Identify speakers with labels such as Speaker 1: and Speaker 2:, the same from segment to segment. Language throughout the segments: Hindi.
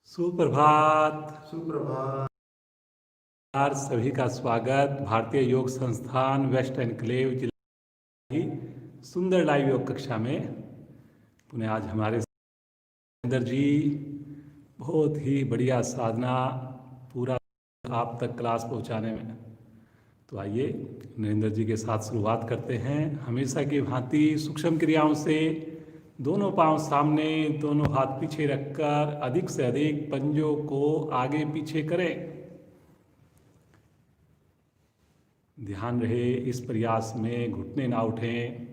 Speaker 1: सुप्रभात।
Speaker 2: सुप्रभात।
Speaker 1: सभी का स्वागत भारतीय योग संस्थान वेस्ट एनक्लेव जिला की सुंदर लाइव योग कक्षा में। पुनः आज हमारे नरेंद्र जी बहुत ही बढ़िया साधना पूरा आप तक क्लास पहुंचाने में। तो आइए नरेंद्र जी के साथ शुरुआत करते हैं। हमेशा की भांति सूक्ष्म क्रियाओं से दोनों पांव सामने, दोनों हाथ पीछे रखकर अधिक से अधिक पंजों को आगे पीछे करें। ध्यान रहे इस प्रयास में घुटने ना उठें।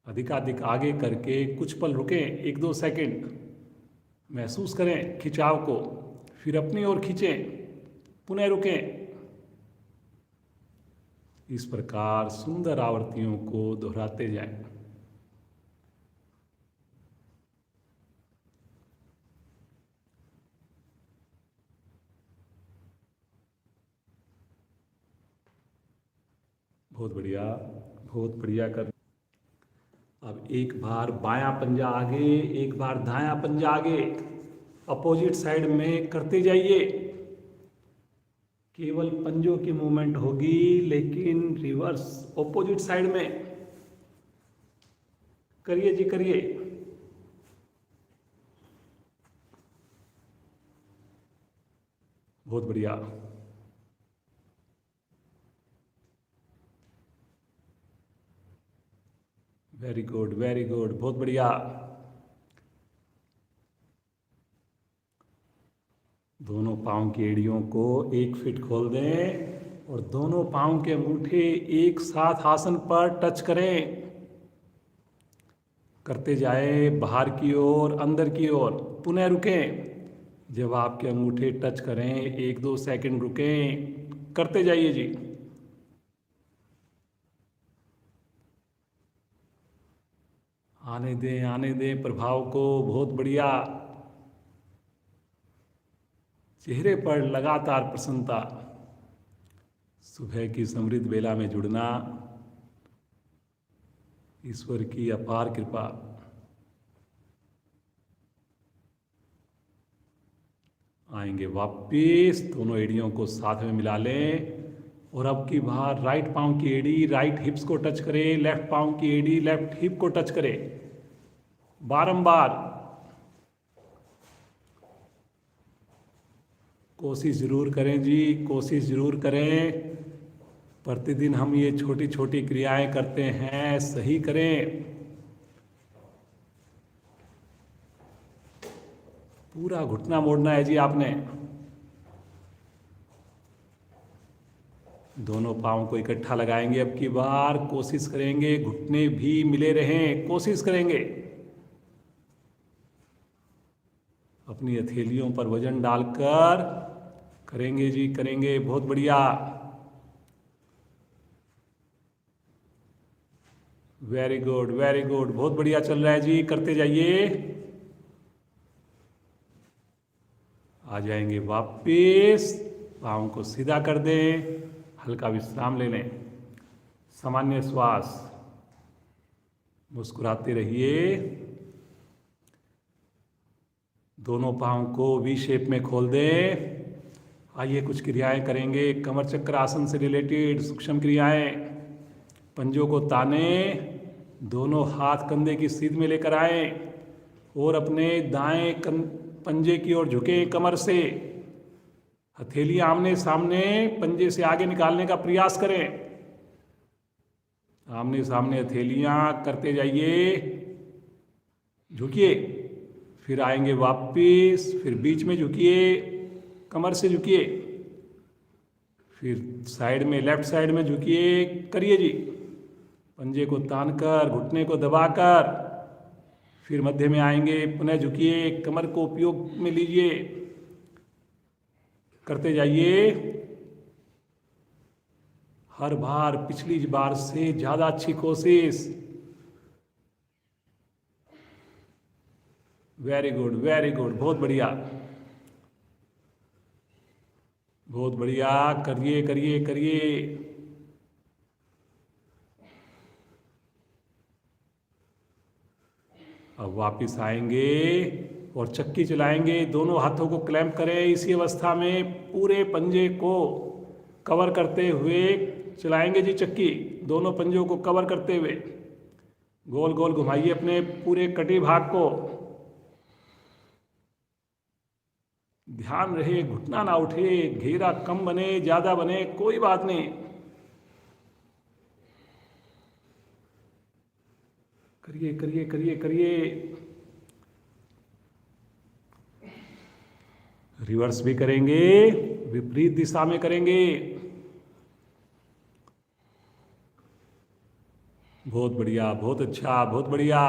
Speaker 1: अधिकाधिक आगे करके कुछ पल रुकें, 1-2 सेकंड महसूस करें खिंचाव को, फिर अपनी ओर खींचें, पुनः रुकें। इस प्रकार सुंदर आवृत्तियों को दोहराते जाएं। बहुत बढ़िया, बहुत बढ़िया कर। अब एक बार बायां पंजा आगे, एक बार दायां पंजा आगे, अपोजिट साइड में करते जाइए। केवल पंजों की मूवमेंट होगी, लेकिन रिवर्स अपोजिट साइड में करिए जी, करिए। बहुत बढ़िया। वेरी गुड, वेरी गुड, बहुत बढ़िया। दोनों पांव की एड़ियों को 1 फीट खोल दें और दोनों पांव के अंगूठे एक साथ आसन पर टच करें। करते जाए बाहर की ओर, अंदर की ओर, पुनः रुकें। जब आपके अंगूठे टच करें 1-2 सेकंड रुकें, करते जाइए जी। आने दें प्रभाव को। बहुत बढ़िया। चेहरे पर लगातार प्रसन्नता। सुबह की समृद्ध बेला में जुड़ना, ईश्वर की अपार कृपा। आएंगे वापिस, दोनों एड़ियों को साथ में मिला लें और अब की बार राइट पांव की एड़ी राइट हिप्स को टच करे, लेफ्ट पांव की एड़ी लेफ्ट हिप को टच करे। बारंबार कोशिश जरूर करें जी, कोशिश जरूर करें। प्रतिदिन हम ये छोटी छोटी क्रियाएं करते हैं, सही करें। पूरा घुटना मोड़ना है जी आपने। दोनों पांव को इकट्ठा लगाएंगे। अब की बार कोशिश करेंगे घुटने भी मिले रहें, कोशिश करेंगे। अपनी हथेलियों पर वजन डालकर करेंगे जी, करेंगे। बहुत बढ़िया। वेरी गुड, वेरी गुड, बहुत बढ़िया चल रहा है जी, करते जाइए। आ जाएंगे वापिस, पाँव को सीधा कर दें, हल्का विश्राम ले लें, सामान्य श्वास। मुस्कुराते रहिए। दोनों पाँव को वी शेप में खोल दें। आइए कुछ क्रियाएं करेंगे कमर चक्र आसन से रिलेटेड सूक्ष्म क्रियाएं। पंजों को ताने, दोनों हाथ कंधे की सीध में लेकर आए और अपने दाएं पंजे की ओर झुके कमर से। हथेलियां आमने सामने पंजे से आगे निकालने का प्रयास करें। आमने सामने हथेलियां, करते जाइए। झुकिए, फिर आएंगे वापिस, फिर बीच में झुकिए, कमर से झुकिए, फिर साइड में लेफ्ट साइड में झुकिए। करिए जी, पंजे को तानकर, घुटने को दबाकर, फिर मध्य में आएंगे, पुनः झुकिए, कमर को उपयोग में लीजिए। करते जाइए। हर बार पिछली बार से ज्यादा अच्छी कोशिश। वेरी गुड, वेरी गुड, बहुत बढ़िया, बहुत बढ़िया। करिए करिए करिए। अब वापिस आएंगे और चक्की चलाएंगे। दोनों हाथों को क्लैंप करें। इसी अवस्था में पूरे पंजे को कवर करते हुए चलाएंगे जी चक्की। दोनों पंजों को कवर करते हुए गोल गोल घुमाइए अपने पूरे कटी भाग को। ध्यान रहे घुटना ना उठे, घेरा कम बने ज्यादा बने कोई बात नहीं। करिए करिए करिए करिए। रिवर्स भी करेंगे, विपरीत दिशा में करेंगे। बहुत बढ़िया, बहुत अच्छा, बहुत बढ़िया।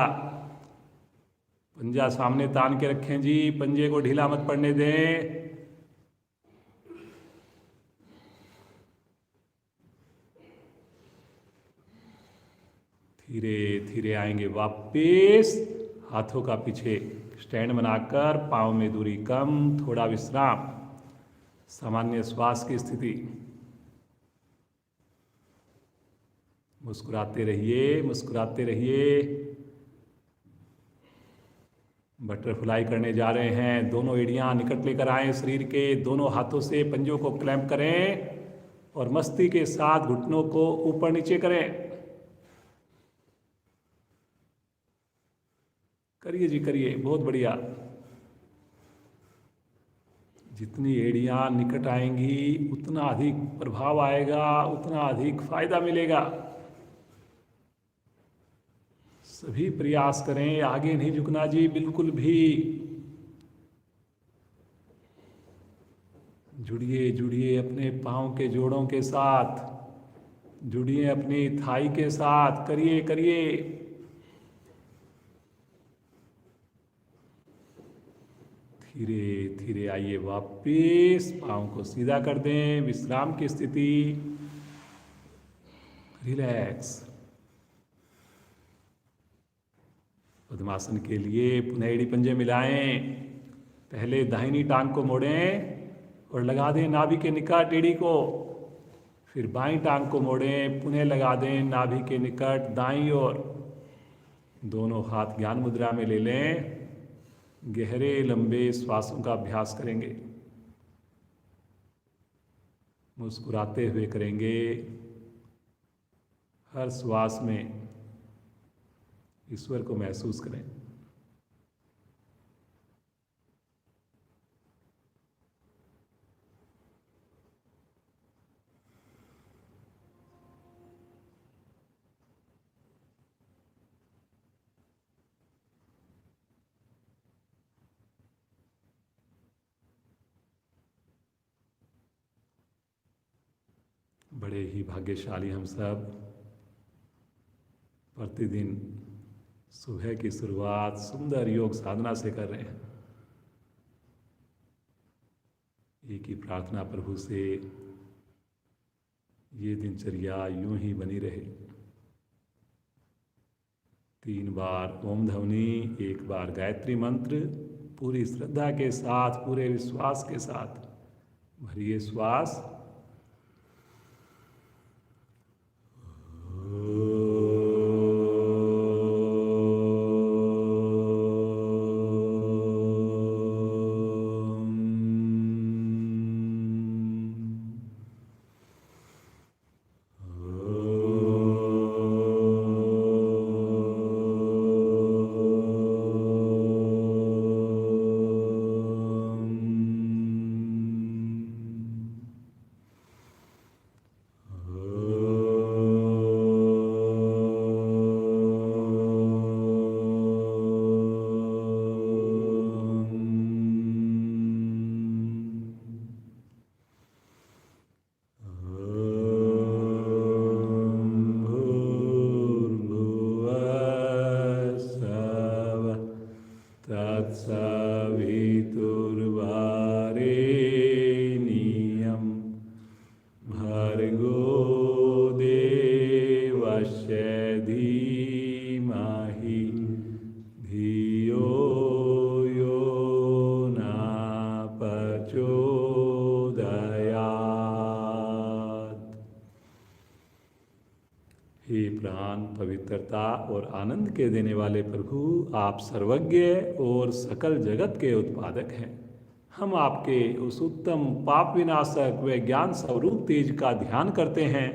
Speaker 1: पंजा सामने तान के रखें जी, पंजे को ढीला मत पड़ने दें। धीरे धीरे आएंगे वापस। हाथों का पीछे स्टैंड बनाकर पाँव में दूरी कम, थोड़ा विश्राम, सामान्य श्वास की स्थिति। मुस्कुराते रहिए, मुस्कुराते रहिए। बटरफ्लाई करने जा रहे हैं। दोनों एड़ियां निकट लेकर आए शरीर के। दोनों हाथों से पंजों को क्लैंप करें और मस्ती के साथ घुटनों को ऊपर नीचे करें। करिए जी करिए, बहुत बढ़िया। जितनी एड़ियां निकट आएंगी उतना अधिक प्रभाव आएगा, उतना अधिक फायदा मिलेगा। सभी प्रयास करें, आगे नहीं झुकना जी बिल्कुल भी। जुड़िए जुड़िए अपने पाँव के जोड़ों के साथ, जुड़िए अपनी थाई के साथ। करिए करिए। धीरे धीरे आइए वापिस। पाँव को सीधा कर दें, विश्राम की स्थिति। रिलैक्स। पद्मासन के लिए पुनः एड़ी पंजे मिलाएं। पहले दाहिनी टांग को मोड़ें और लगा दें नाभि के निकट एड़ी को। फिर बाईं टांग को मोड़ें, पुनः लगा दें नाभि के निकट दाईं ओर। दोनों हाथ ज्ञान मुद्रा में ले लें। गहरे लंबे श्वासों का अभ्यास करेंगे। मुस्कुराते हुए करेंगे। हर श्वास में ईश्वर को महसूस करें। बड़े ही भाग्यशाली हम सब, प्रतिदिन सुबह की शुरुआत सुंदर योग साधना से कर रहे हैं। एक ही प्रार्थना प्रभु से, ये दिनचर्या यूं ही बनी रहे। 3 बार ओम ध्वनि, 1 बार गायत्री मंत्र, पूरी श्रद्धा के साथ, पूरे विश्वास के साथ भरिए श्वास। तत्सवितुर्वरेण्यं भर्गो देवस्य धीमहि धियो यो न प्रचोदयात्। हे प्राण, पवित्रता और आनंद के देने वाले प्रभु, आप सर्वज्ञ और सकल जगत के उत्पादक हैं। हम आपके उस उत्तम पाप विनाशक व ज्ञान स्वरूप तेज का ध्यान करते हैं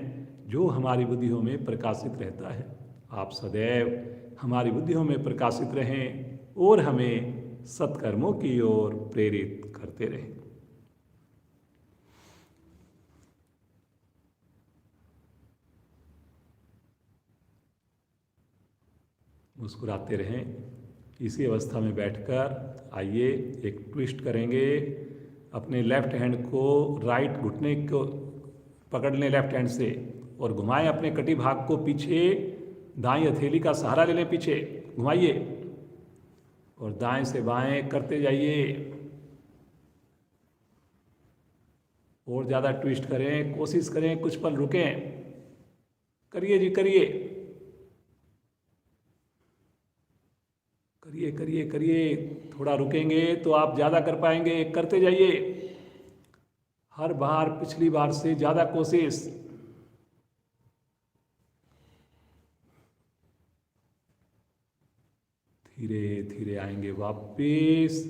Speaker 1: जो हमारी बुद्धियों में प्रकाशित रहता है। आप सदैव हमारी बुद्धियों में प्रकाशित रहें और हमें सत्कर्मों की ओर प्रेरित करते रहें। मुस्कुराते रहें। इसी अवस्था में बैठकर आइए एक ट्विस्ट करेंगे। अपने लेफ्ट हैंड को राइट घुटने को पकड़ लें लेफ्ट हैंड से और घुमाएं अपने कटी भाग को पीछे। दाईं हथेली का सहारा ले लें, पीछे घुमाइए और दाएं से बाएं करते जाइए। और ज़्यादा ट्विस्ट करें, कोशिश करें, कुछ पल रुकें। करिए जी, करिए करिए करिए करिए। थोड़ा रुकेंगे तो आप ज़्यादा कर पाएंगे। करते जाइए, हर बार पिछली बार से ज़्यादा कोशिश। धीरे धीरे आएंगे वापिस,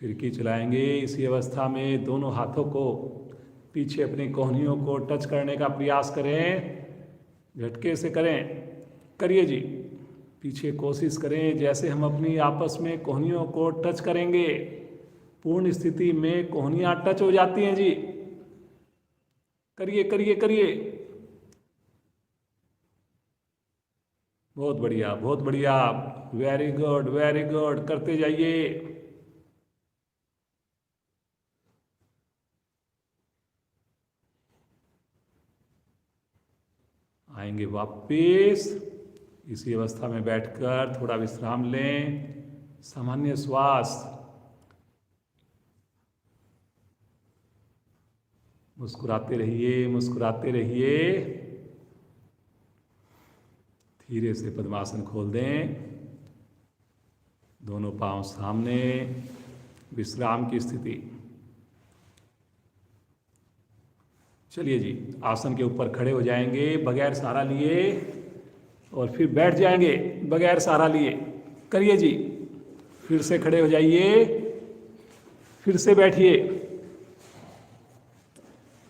Speaker 1: फिरकी चलाएंगे। इसी अवस्था में दोनों हाथों को पीछे अपनी कोहनियों को टच करने का प्रयास करें। झटके से करें, करिए जी। पीछे कोशिश करें जैसे हम अपनी आपस में कोहनियों को टच करेंगे। पूर्ण स्थिति में कोहनियां टच हो जाती हैं जी। करिए करिए करिए। बहुत बढ़िया, बहुत बढ़िया। Very good, very good. करते जाइए। आएंगे वापिस। इसी अवस्था में बैठकर थोड़ा विश्राम लें। सामान्य श्वास। मुस्कुराते रहिए, मुस्कुराते रहिए। धीरे से पद्मासन खोल दें। दोनों पांव सामने, विश्राम की स्थिति। चलिए जी, आसन के ऊपर खड़े हो जाएंगे बगैर सहारा लिए और फिर बैठ जाएंगे बगैर सहारा लिए। करिए जी, फिर से खड़े हो जाइए, फिर से बैठिए।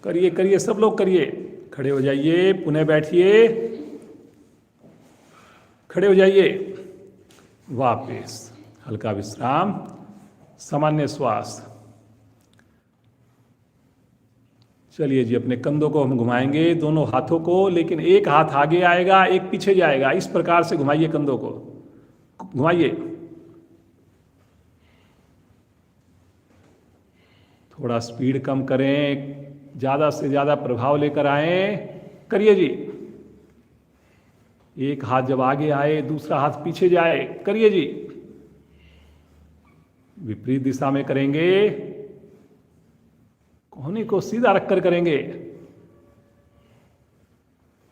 Speaker 1: करिए करिए, सब लोग करिए। खड़े हो जाइए, पुनः बैठिए, खड़े हो जाइए, वापस हल्का विश्राम, सामान्य श्वास। चलिए जी, अपने कंधों को हम घुमाएंगे, दोनों हाथों को, लेकिन एक हाथ आगे आएगा, एक पीछे जाएगा। इस प्रकार से घुमाइए, कंधों को घुमाइए। थोड़ा स्पीड कम करें, ज़्यादा से ज़्यादा प्रभाव लेकर आए। करिए जी। एक हाथ जब आगे आए, दूसरा हाथ पीछे जाए। करिए जी। विपरीत दिशा में करेंगे, कोहनी को सीधा रखकर करेंगे।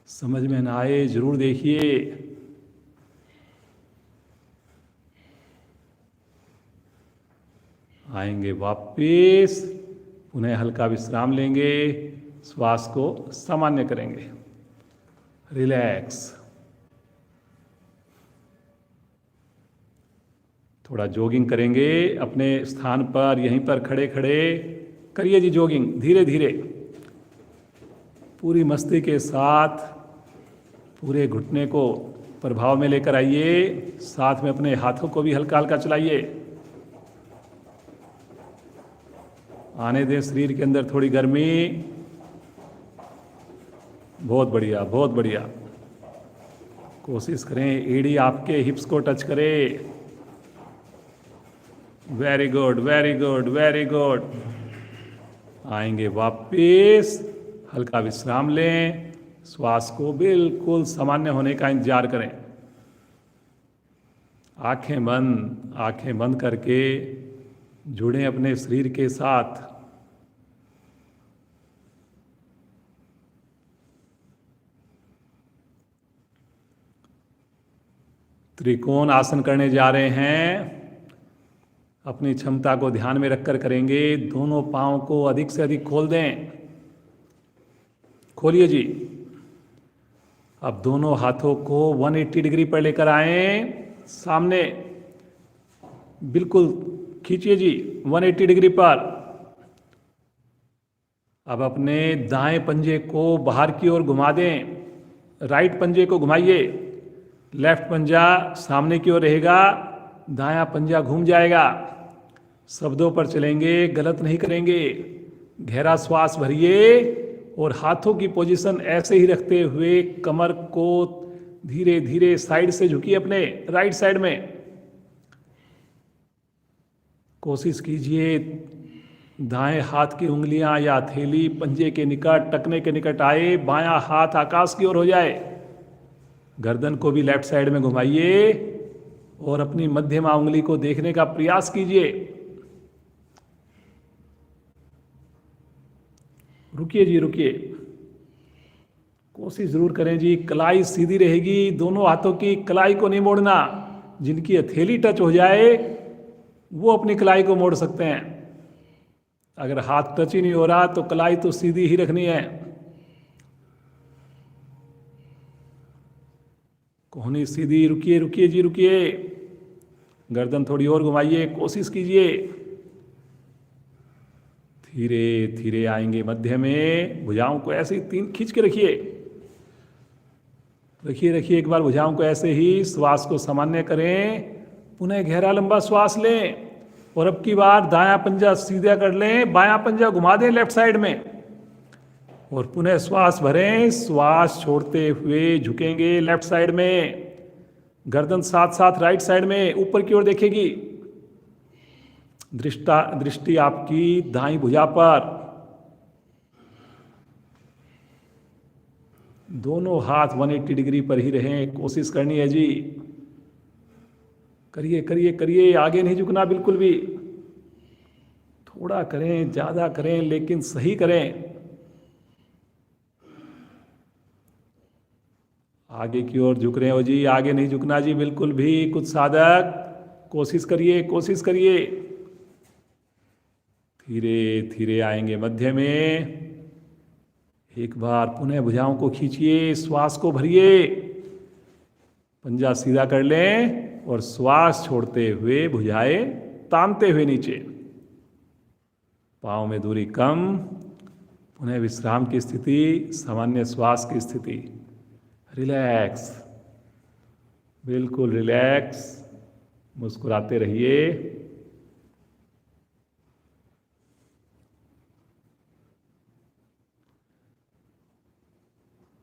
Speaker 1: समझ में ना आए जरूर देखिए। आएंगे वापिस, पुनः हल्का विश्राम लेंगे, श्वास को सामान्य करेंगे। रिलैक्स। थोड़ा जॉगिंग करेंगे अपने स्थान पर, यहीं पर खड़े खड़े। करिए जी जॉगिंग, धीरे धीरे, पूरी मस्ती के साथ। पूरे घुटने को प्रभाव में लेकर आइए, साथ में अपने हाथों को भी हल्का हल्का चलाइए। आने दें शरीर के अंदर थोड़ी गर्मी। बहुत बढ़िया, बहुत बढ़िया। कोशिश करें एड़ी आपके हिप्स को टच करे। Very good, very good, very good. आएंगे वापिस, हल्का विश्राम लें, श्वास को बिल्कुल सामान्य होने का इंतजार करें। आंखें बंद करके जुड़ें अपने शरीर के साथ। त्रिकोण आसन करने जा रहे हैं। अपनी क्षमता को ध्यान में रखकर करेंगे। दोनों पांव को अधिक से अधिक खोल दें। खोलिए जी। अब दोनों हाथों को 180 डिग्री पर लेकर आए सामने, बिल्कुल खींचिए जी 180 डिग्री पर। अब अपने दाएं पंजे को बाहर की ओर घुमा दें, राइट पंजे को घुमाइए, लेफ्ट पंजा सामने की ओर रहेगा, दायां पंजा घूम जाएगा। शब्दों पर चलेंगे, गलत नहीं करेंगे। गहरा श्वास भरिए और हाथों की पोजीशन ऐसे ही रखते हुए कमर को धीरे धीरे साइड से झुकिए, अपने राइट साइड में। कोशिश कीजिए दाएं हाथ की उंगलियां या हथेली पंजे के निकट, टखने के निकट आए, बायां हाथ आकाश की ओर हो जाए। गर्दन को भी लेफ्ट साइड में घुमाइए और अपनी मध्यमा उंगली को देखने का प्रयास कीजिए। रुकिए जी, रुकिए, कोशिश जरूर करें जी। कलाई सीधी रहेगी, दोनों हाथों की कलाई को नहीं मोड़ना। जिनकी हथेली टच हो जाए वो अपनी कलाई को मोड़ सकते हैं। अगर हाथ टच ही नहीं हो रहा तो कलाई तो सीधी ही रखनी है। कोहनी सीधी, रुकिए रुकिए जी, रुकिए। गर्दन थोड़ी और घुमाइए, कोशिश कीजिए। धीरे धीरे आएंगे मध्य में। भुजाओं को ऐसे ही 3 खींच के रखिए, रखिए रखिए। एक बार भुजाओं को ऐसे ही, श्वास को सामान्य करें, पुनः गहरा लंबा श्वास लें और अब की बार दायां पंजा सीधा कर लें, बायां पंजा घुमा दें लेफ्ट साइड में और पुनः श्वास भरें। श्वास छोड़ते हुए झुकेंगे लेफ्ट साइड में, गर्दन साथ साथ राइट साइड में ऊपर की ओर देखेगी। दृष्टि आपकी दाईं भुजा पर। दोनों हाथ 180 डिग्री पर ही रहें, कोशिश करनी है जी। करिए करिए करिए, आगे नहीं झुकना बिल्कुल भी। थोड़ा करें, ज्यादा करें, लेकिन सही करें। आगे की ओर झुक रहे हो जी, आगे नहीं झुकना जी बिल्कुल भी। कुछ साधक कोशिश करिए, कोशिश करिए। धीरे धीरे आएंगे मध्य में। एक बार पुनः भुजाओं को खींचिए, श्वास को भरिए, पंजा सीधा कर लें और श्वास छोड़ते हुए भुजाएं तानते हुए नीचे। पांव में दूरी कम, पुनः विश्राम की स्थिति, सामान्य श्वास की स्थिति। रिलैक्स, बिल्कुल रिलैक्स, मुस्कुराते रहिए।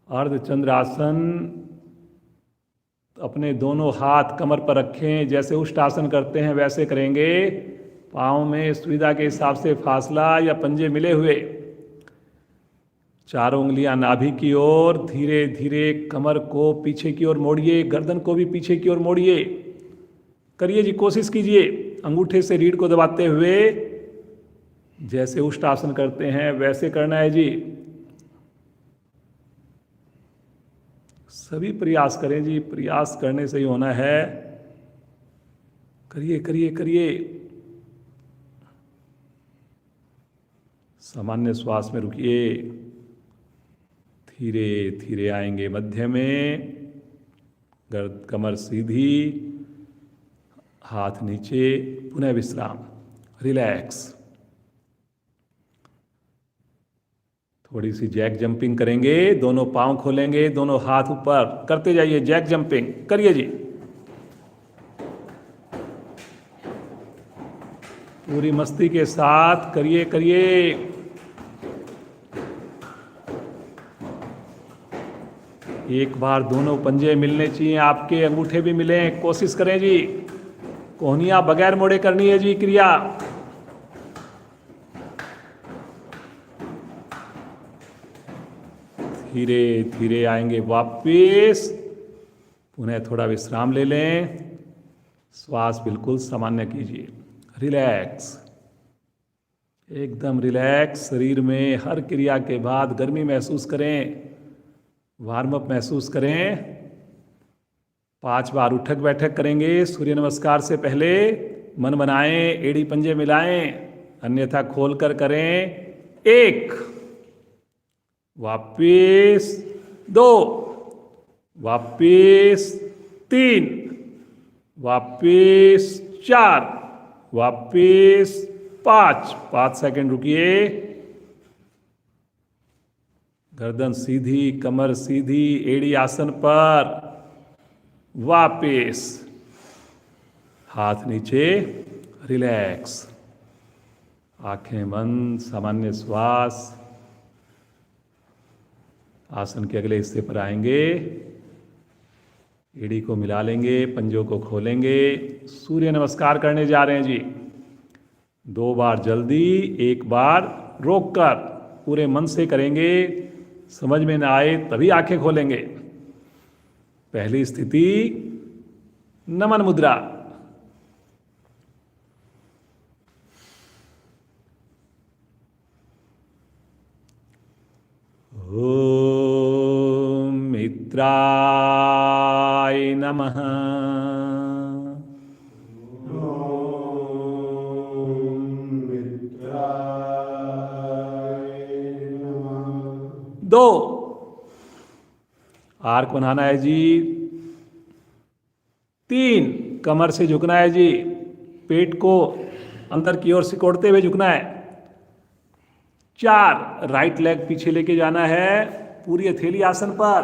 Speaker 1: अर्धचंद्र आसन, अपने दोनों हाथ कमर पर रखें, जैसे उष्टासन करते हैं वैसे करेंगे। पाँव में सुविधा के हिसाब से फासला या पंजे मिले हुए। चारों उंगलियां नाभि की ओर। धीरे धीरे कमर को पीछे की ओर मोड़िए, गर्दन को भी पीछे की ओर मोड़िए। करिए जी, कोशिश कीजिए। अंगूठे से रीढ़ को दबाते हुए जैसे उष्टासन करते हैं वैसे करना है जी। सभी प्रयास करें जी, प्रयास करने से ही होना है। करिए करिए करिए। सामान्य श्वास में रुकिए। धीरे धीरे आएंगे मध्य में, गर्द कमर सीधी, हाथ नीचे, पुनः विश्राम, रिलैक्स। थोड़ी सी जैक जंपिंग करेंगे, दोनों पांव खोलेंगे, दोनों हाथ ऊपर करते जाइए, जैक जंपिंग करिए जी। पूरी मस्ती के साथ करिए करिए। एक बार दोनों पंजे मिलने चाहिए, आपके अंगूठे भी मिलें, कोशिश करें जी। कोहनियां बगैर मोड़े करनी है जी क्रिया। धीरे धीरे आएंगे वापिस, पुनः थोड़ा विश्राम ले लें। श्वास बिल्कुल सामान्य कीजिए, रिलैक्स, एकदम रिलैक्स। शरीर में हर क्रिया के बाद गर्मी महसूस करें, वार्म अप महसूस करें। 5 बार उठक बैठक करेंगे सूर्य नमस्कार से पहले। मन बनाएं, एड़ी पंजे मिलाएं, अन्यथा खोलकर करें। 1, वापिस 2, वापिस 3, वापिस 4, वापिस 5, 5 सेकंड रुकिए। गर्दन सीधी, कमर सीधी, एड़ी आसन पर, वापिस हाथ नीचे, रिलैक्स, आंखें बंद, सामान्य श्वास। आसन के अगले हिस्से पर आएंगे, एड़ी को मिला लेंगे, पंजों को खोलेंगे, सूर्य नमस्कार करने जा रहे हैं जी। 2 बार जल्दी, 1 बार रोककर, पूरे मन से करेंगे। समझ में ना आए तभी आंखें खोलेंगे। पहली स्थिति नमन मुद्रा। ओम मित्राय नमः।
Speaker 2: ओम मित्राय नमः।
Speaker 1: 2 आर्क बनाना है जी। 3 कमर से झुकना है जी, पेट को अंदर की ओर सिकोड़ते हुए झुकना है। 4 राइट लेग पीछे लेके जाना है, पूरी हथेली आसन पर,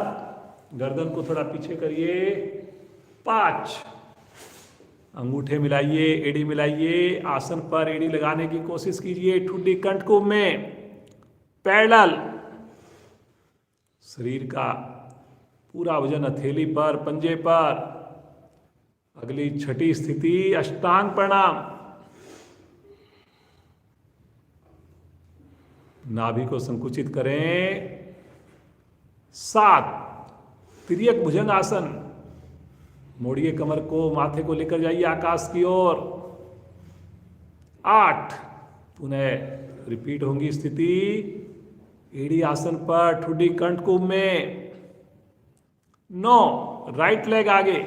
Speaker 1: गर्दन को थोड़ा पीछे करिए। 5 अंगूठे मिलाइए, एड़ी मिलाइए, आसन पर एड़ी लगाने की कोशिश कीजिए, ठुड्डी कंठकुंभ में, पैरेलल। शरीर का पूरा वजन हथेली पर, पंजे पर। अगली छठी स्थिति अष्टांग प्रणाम। नाभि को संकुचित करें। 7 तिर्यक भुजंग आसन, मोड़िए कमर को, माथे को लेकर जाइए आकाश की ओर। 8 पुनः रिपीट होंगी स्थिति, एड़ी आसन पर, ठुड्डी कंठकुंभ में। 9 राइट लेग आगे,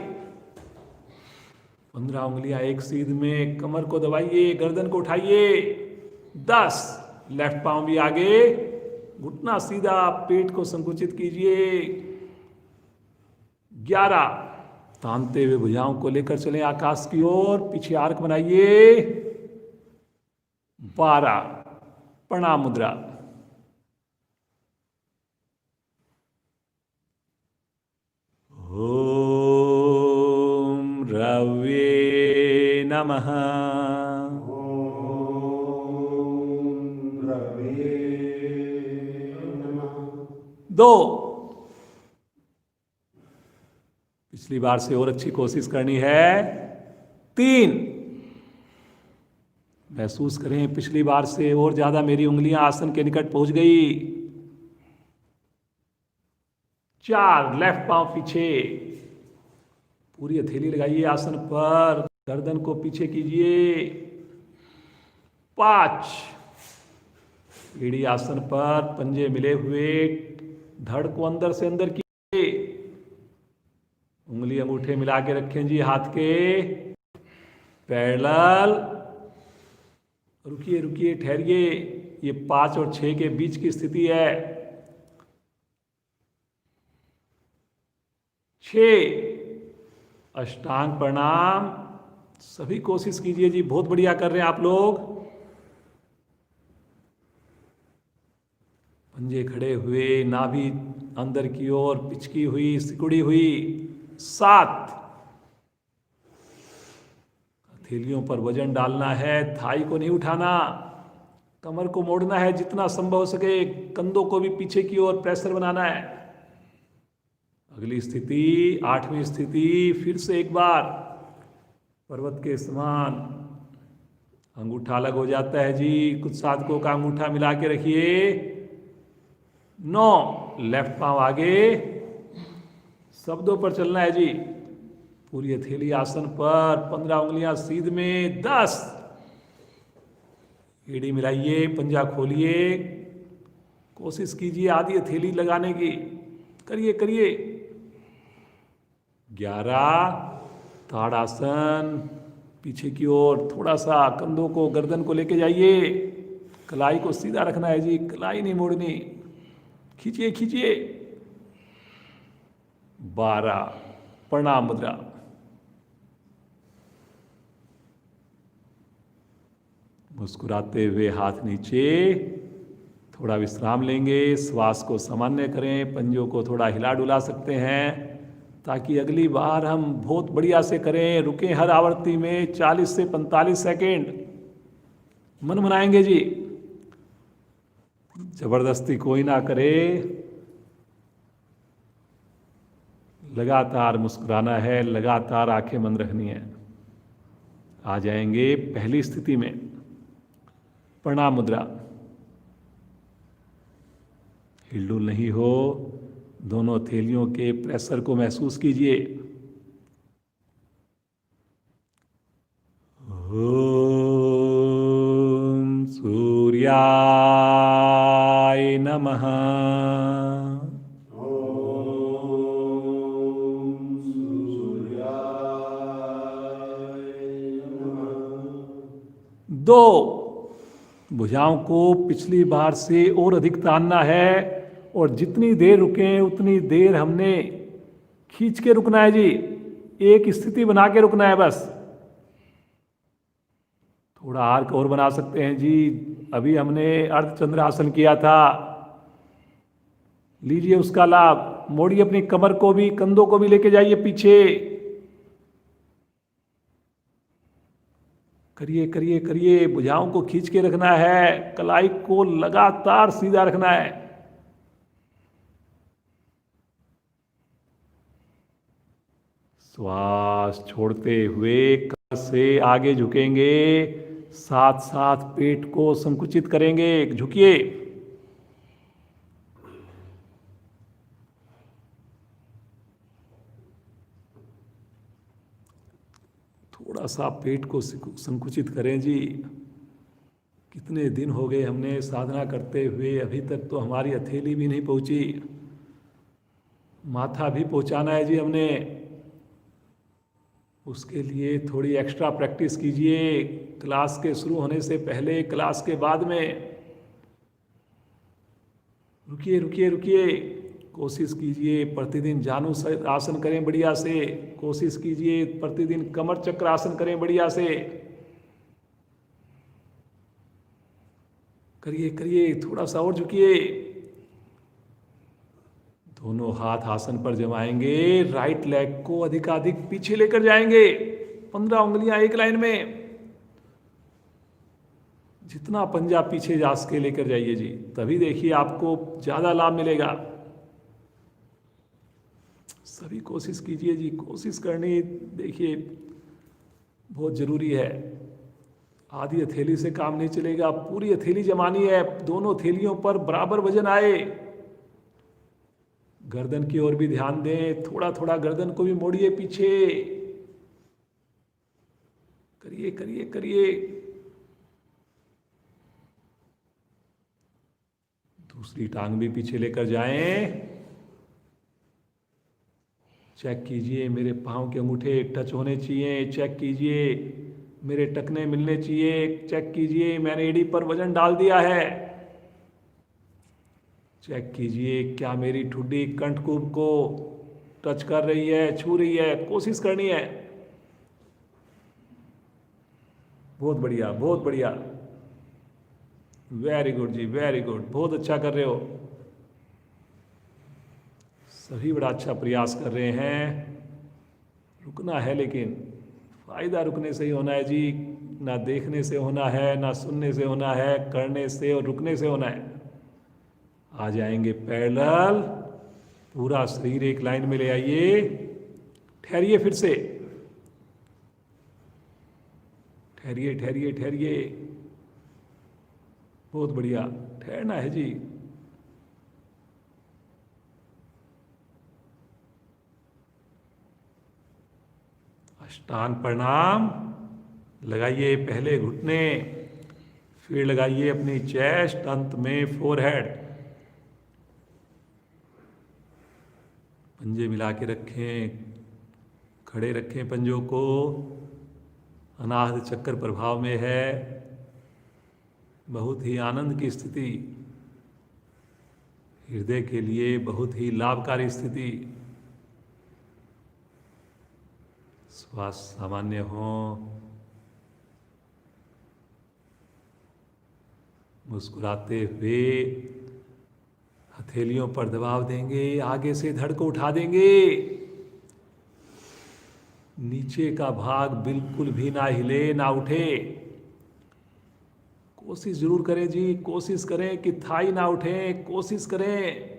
Speaker 1: 15 उंगलियां एक सीध में, कमर को दबाइए, गर्दन को उठाइए। 10 लेफ्ट पांव भी आगे, घुटना सीधा, पेट को संकुचित कीजिए। 11 तानते हुए भुजाओं को लेकर चलें आकाश की ओर, पीछे आर्क बनाइए। 12 प्रणाम मुद्रा। ओम रवे नमः।
Speaker 2: ओम रवे नमः।
Speaker 1: 2 पिछली बार से और अच्छी कोशिश करनी है। 3 महसूस करें पिछली बार से और ज्यादा मेरी उंगलियां आसन के निकट पहुंच गई। 4 लेफ्ट पांव पीछे, पूरी हथेली लगाइए आसन पर, गर्दन को पीछे कीजिए। 5 एड़ी आसन पर, पंजे मिले हुए, धड़ को अंदर से अंदर कीजिए। उंगली अंगूठे मिला के रखें जी हाथ के, पैरेलल। रुकिए रुकिए, ठहरिए, ये 5 और 6 के बीच की स्थिति है। 6 अष्टांग प्रणाम। सभी कोशिश कीजिए जी, बहुत बढ़िया कर रहे हैं आप लोग। पंजे खड़े हुए, नाभि अंदर की ओर पिचकी हुई, सिकुड़ी हुई। 7 हथेलियों पर वजन डालना है, थाई को नहीं उठाना, कमर को मोड़ना है जितना संभव हो सके, कंधों को भी पीछे की ओर प्रेशर बनाना है। अगली स्थिति 8वीं स्थिति, फिर से एक बार पर्वत के समान अंगूठा अलग हो जाता है जी, कुछ साधकों का अंगूठा मिला के रखिए। 9 लेफ्ट पांव आगे, शब्दों पर चलना है जी, पूरी हथेली आसन पर, 15 उंगलियां सीध में। 10 एड़ी मिलाइए, पंजा खोलिए, कोशिश कीजिए आधी हथेली लगाने की, करिए करिए। 11 ताड़ासन, पीछे की ओर थोड़ा सा कंधों को, गर्दन को लेके जाइए, कलाई को सीधा रखना है जी, कलाई नहीं मोड़नी, खींचिए खींचिए। 12 प्रणाम मुद्रा। मुस्कुराते हुए हाथ नीचे, थोड़ा विश्राम लेंगे, श्वास को सामान्य करें, पंजों को थोड़ा हिला डुला सकते हैं ताकि अगली बार हम बहुत बढ़िया से करें। रुकें हर आवृत्ति में 40 से 45 सेकेंड। मन बनाएंगे जी, जबरदस्ती कोई ना करे, लगातार मुस्कुराना है, लगातार आंखें बंद रखनी है। आ जाएंगे पहली स्थिति में, प्रणाम मुद्रा। हिलडुल नहीं हो, दोनों हथेलियों के प्रेशर को महसूस कीजिए। ओम सूर्याय नमः।
Speaker 2: ओम सूर्याय नमः।
Speaker 1: 2, भुजाओं को पिछली बार से और अधिक तानना है और जितनी देर रुकें उतनी देर हमने खींच के रुकना है जी। एक स्थिति बना के रुकना है बस। थोड़ा आर्क और बना सकते हैं जी। अभी हमने अर्धचंद्रासन किया था, लीजिए उसका लाभ। मोड़िए अपनी कमर को भी, कंधों को भी लेके जाइए पीछे। करिए करिए करिए, भुजाओं को खींच के रखना है, कलाई को लगातार सीधा रखना है। श्वास छोड़ते हुए कमर से आगे झुकेंगे, साथ साथ पेट को संकुचित करेंगे। झुकिए, थोड़ा सा पेट को संकुचित करें जी। कितने दिन हो गए हमने साधना करते हुए, अभी तक तो हमारी हथेली भी नहीं पहुंची। माथा भी पहुंचाना है जी हमने। उसके लिए थोड़ी एक्स्ट्रा प्रैक्टिस कीजिए, क्लास के शुरू होने से पहले, क्लास के बाद में। रुकिए रुकिए रुकिए, कोशिश कीजिए प्रतिदिन जानु आसन करें बढ़िया से। कोशिश कीजिए प्रतिदिन कमर चक्र आसन करें बढ़िया से। करिए करिए, थोड़ा सा और झुकिए। दोनों हाथ आसन पर जमाएंगे, राइट लेग को अधिकाधिक पीछे लेकर जाएंगे। 15 उंगलियां एक लाइन में, जितना पंजा पीछे जा सके लेकर जाइए जी। तभी देखिए आपको ज्यादा लाभ मिलेगा। सभी कोशिश कीजिए जी, कोशिश करनी देखिए बहुत जरूरी है। आधी हथेली से काम नहीं चलेगा, पूरी हथेली जमानी है। दोनों हथेलियों पर बराबर वजन आए। गर्दन की ओर भी ध्यान दें, थोड़ा थोड़ा गर्दन को भी मोड़िए पीछे। करिए करिए करिए। दूसरी टांग भी पीछे लेकर जाएं। चेक कीजिए मेरे पांव के अंगूठे टच होने चाहिए। चेक कीजिए मेरे टखने मिलने चाहिए। चेक कीजिए मैंने एड़ी पर वजन डाल दिया है। चेक कीजिए क्या मेरी ठुड्डी कंठकूप को टच कर रही है, छू रही है। कोशिश करनी है। बहुत बढ़िया बहुत बढ़िया, वेरी गुड जी, वेरी गुड, बहुत अच्छा कर रहे हो। सभी बड़ा अच्छा प्रयास कर रहे हैं। रुकना है, लेकिन फायदा रुकने से ही होना है जी। ना देखने से होना है, ना सुनने से होना है, करने से और रुकने से होना है। आ जाएंगे पैरेलल, पूरा शरीर एक लाइन में ले आइए। ठहरिए, फिर से ठहरिए ठहरिए ठहरिए। बहुत बढ़िया, ठहरना है जी। अष्टांग प्रणाम। लगाइए पहले घुटने, फिर लगाइए अपनी चेस्ट, अंत में फोरहेड। पंजे मिला के रखें, खड़े रखें पंजों को। अनाहत चक्कर प्रभाव में है। बहुत ही आनंद की स्थिति, हृदय के लिए बहुत ही लाभकारी स्थिति। श्वास सामान्य हो। मुस्कुराते हुए हथेलियों पर दबाव देंगे, आगे से धड़ को उठा देंगे। नीचे का भाग बिल्कुल भी ना हिले ना उठे। कोशिश जरूर करें जी, कोशिश करें कि थाई ना उठे। कोशिश करें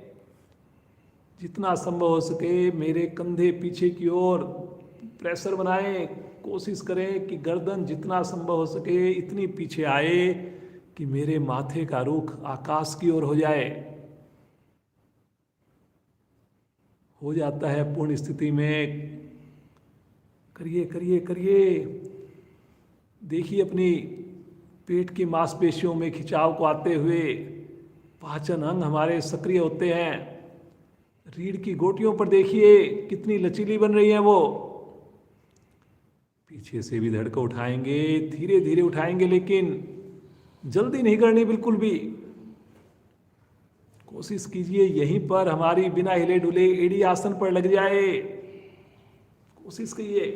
Speaker 1: जितना संभव हो सके मेरे कंधे पीछे की ओर प्रेशर बनाएं। कोशिश करें कि गर्दन जितना संभव हो सके इतनी पीछे आए कि मेरे माथे का रुख आकाश की ओर हो जाए। हो जाता है पूर्ण स्थिति में। करिए करिए करिए। देखिए अपनी पेट की मांसपेशियों में खिंचाव को आते हुए पाचन अंग हमारे सक्रिय होते हैं। रीढ़ की गोटियों पर देखिए कितनी लचीली बन रही है वो। पीछे से भी धड़ को उठाएंगे, धीरे धीरे उठाएंगे, लेकिन जल्दी नहीं करनी बिल्कुल भी। कोशिश कीजिए यहीं पर हमारी बिना हिले डुले एड़ी आसन पर लग जाए। कोशिश कीजिए,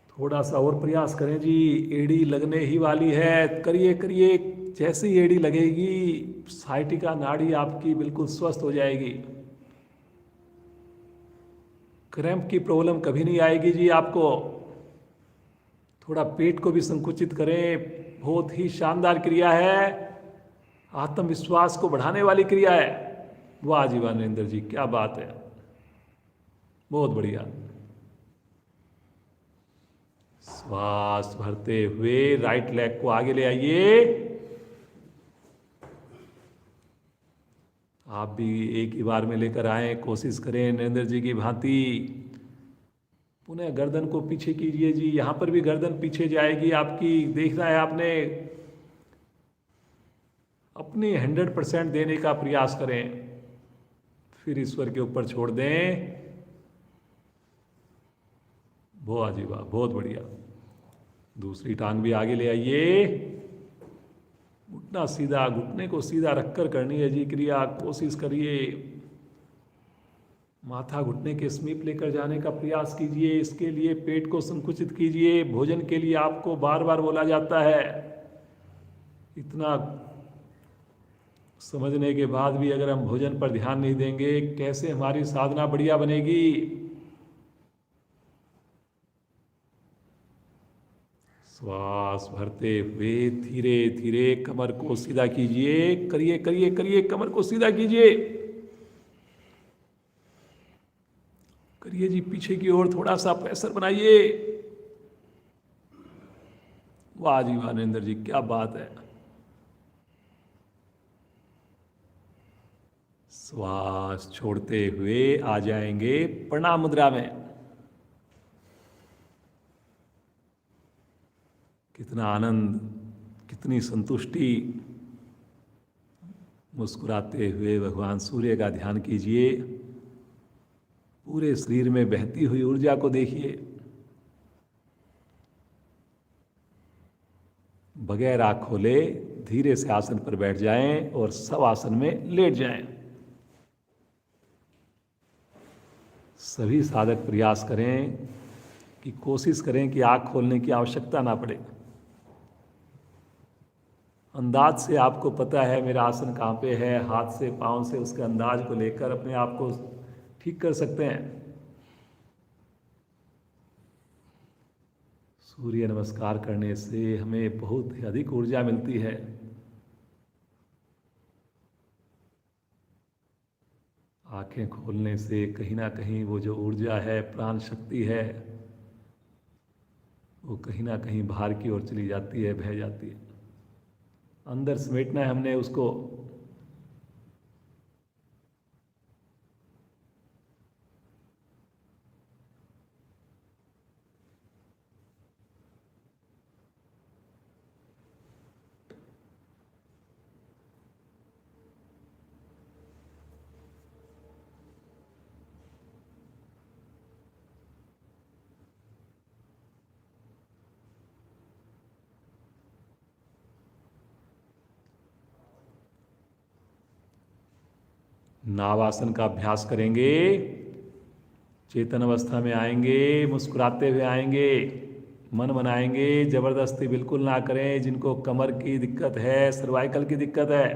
Speaker 1: थोड़ा सा और प्रयास करें जी। एड़ी लगने ही वाली है। करिए करिए। जैसी एड़ी लगेगी साइटिका नाड़ी आपकी बिल्कुल स्वस्थ हो जाएगी। क्रैम्प की प्रॉब्लम कभी नहीं आएगी जी आपको। थोड़ा पेट को भी संकुचित करें। बहुत ही शानदार क्रिया है, आत्मविश्वास को बढ़ाने वाली क्रिया है। वाह जी वाह नरेंद्र जी, क्या बात है, बहुत बढ़िया। श्वास भरते हुए राइट लेग को आगे ले आइए। आप भी एक ही बार में लेकर आए। कोशिश करें नरेंद्र जी की भांति। पुनः गर्दन को पीछे कीजिए जी। यहां पर भी गर्दन पीछे जाएगी आपकी। देखना है आपने। अपनी 100% देने का प्रयास करें, फिर ईश्वर के ऊपर छोड़ दें। वाह जी वाह, बहुत बढ़िया। दूसरी टांग भी आगे ले आइए। घुटना सीधा, घुटने को सीधा रखकर करनी है जी क्रिया। कोशिश करिए माथा घुटने के समीप लेकर जाने का प्रयास कीजिए। इसके लिए पेट को संकुचित कीजिए। भोजन के लिए आपको बार बार बोला जाता है। इतना समझने के बाद भी अगर हम भोजन पर ध्यान नहीं देंगे, कैसे हमारी साधना बढ़िया बनेगी। श्वास भरते हुए धीरे धीरे कमर को सीधा कीजिए। करिए करिए करिए, कमर को सीधा कीजिए। करिए जी, पीछे की ओर थोड़ा सा प्रेशर बनाइए। वाह जी वाह नरेंद्र जी, क्या बात है। श्वास छोड़ते हुए आ जाएंगे प्रणाम मुद्रा में। कितना आनंद, कितनी संतुष्टि। मुस्कुराते हुए भगवान सूर्य का ध्यान कीजिए। पूरे शरीर में बहती हुई ऊर्जा को देखिए। बगैर आँख खोले धीरे से आसन पर बैठ जाएं और सब आसन में लेट जाएं। सभी साधक प्रयास करें कि कोशिश करें कि आँख खोलने की आवश्यकता ना पड़े। अंदाज से आपको पता है मेरा आसन कहाँ पे है, हाथ से पाँव से उसके अंदाज को लेकर अपने आप को ठीक कर सकते हैं। सूर्य नमस्कार करने से हमें बहुत ही अधिक ऊर्जा मिलती है। आंखें खोलने से कहीं ना कहीं वो जो ऊर्जा है, प्राण शक्ति है, वो कहीं ना कहीं बाहर की ओर चली जाती है, बह जाती है। अंदर समेटना है हमने उसको। नावासन का अभ्यास करेंगे। चेतन अवस्था में आएंगे, मुस्कुराते हुए आएंगे, मन बनाएंगे, जबरदस्ती बिल्कुल ना करें। जिनको कमर की दिक्कत है, सर्वाइकल की दिक्कत है,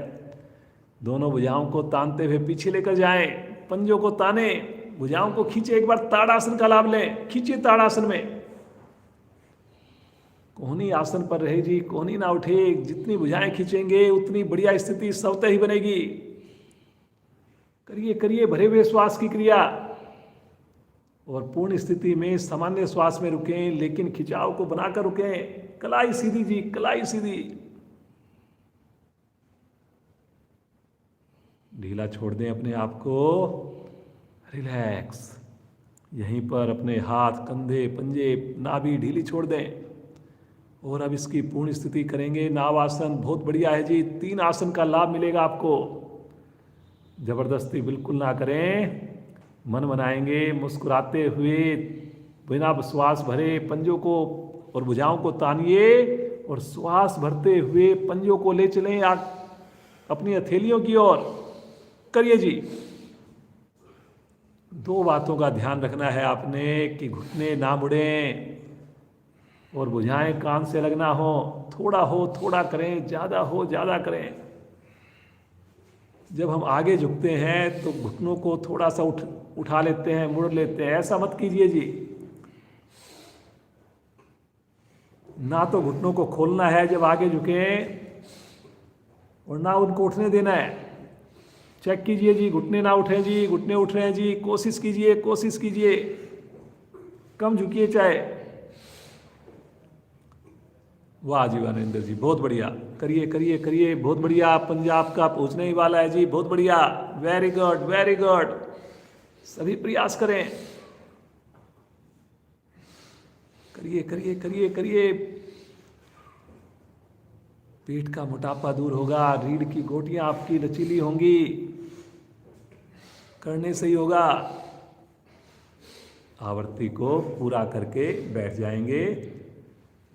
Speaker 1: दोनों भुजाओं को तानते हुए पीछे लेकर जाएं, पंजों को ताने, भुजाओं को खींचे। एक बार ताड़ासन का लाभ लें, खींचिए ताड़ासन में। कोहनी आसन पर रहे जी, कोहनी ना उठे। जितनी भुजाएं खींचेंगे उतनी बढ़िया स्थिति स्वतः ही बनेगी। करिए करिए भरे हुए श्वास की क्रिया, और पूर्ण स्थिति में सामान्य श्वास में रुकें, लेकिन खिंचाव को बनाकर रुकें। कलाई सीधी जी, कलाई सीधी। ढीला छोड़ दें अपने आप को, रिलैक्स। यहीं पर अपने हाथ, कंधे, पंजे, नाभि ढीली छोड़ दें। और अब इसकी पूर्ण स्थिति करेंगे। नाव आसन बहुत बढ़िया है जी, 3 आसन का लाभ मिलेगा आपको। जबरदस्ती बिल्कुल ना करें, मन बनाएंगे, मुस्कुराते हुए बिना श्वास भरे पंजों को और भुजाओं को तानिए, और श्वास भरते हुए पंजों को ले चलें अपनी हथेलियों की ओर। करिए जी। 2 बातों का ध्यान रखना है आपने कि घुटने ना मुड़ें और भुजाएं कान से अलग ना हो। थोड़ा हो थोड़ा करें, ज़्यादा हो ज़्यादा करें। जब हम आगे झुकते हैं तो घुटनों को थोड़ा सा उठा लेते हैं, मुड़ लेते हैं। ऐसा मत कीजिए जी। ना तो घुटनों को खोलना है जब आगे झुकें, और ना उनको उठने देना है। चेक कीजिए जी, घुटने ना उठें जी, घुटने उठ रहे हैं जी। कोशिश कीजिए, कोशिश कीजिए, कम झुकिए चाहे। वाह जी वाह नरेंद्र जी, बहुत बढ़िया। करिए करिए करिए, बहुत बढ़िया। पंजाब का पहुंचने ही वाला है जी, बहुत बढ़िया। Very good very good. सभी प्रयास करें। करिए करिए करिए करिए। पेट का मोटापा दूर होगा, रीढ़ की गोटियां आपकी लचीली होंगी, करने से ही होगा। आवृत्ति को पूरा करके बैठ जाएंगे।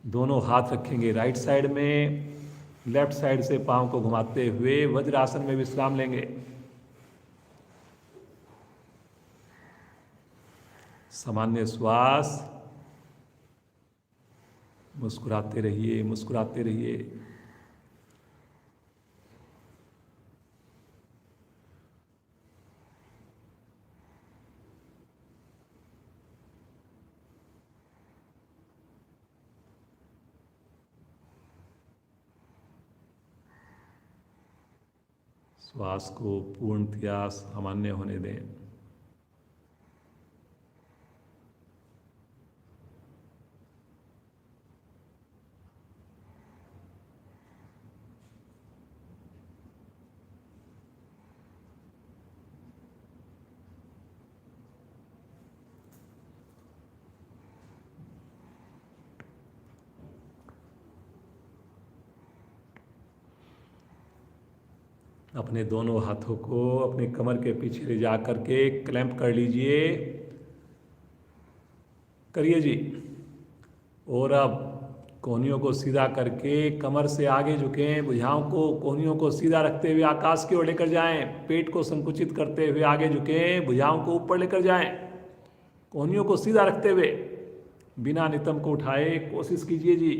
Speaker 1: दोनों हाथ रखेंगे राइट साइड में, लेफ्ट साइड से पांव को घुमाते हुए वज्रासन में विश्राम लेंगे। सामान्य श्वास, मुस्कुराते रहिए, मुस्कुराते रहिए। श्वास को पूर्णतया सामान्य होने दें। अपने दोनों हाथों को अपने कमर के पीछे ले जा करके क्लैंप कर लीजिए। करिए जी। और अब कोहनियों को सीधा करके कमर से आगे झुकें। भुजाओं को, कोहनियों को सीधा रखते हुए आकाश की ओर लेकर जाएं। पेट को संकुचित करते हुए आगे झुकें। भुजाओं को ऊपर लेकर जाएं। कोहनियों को सीधा रखते हुए बिना नितंब को उठाए कोशिश कीजिए जी।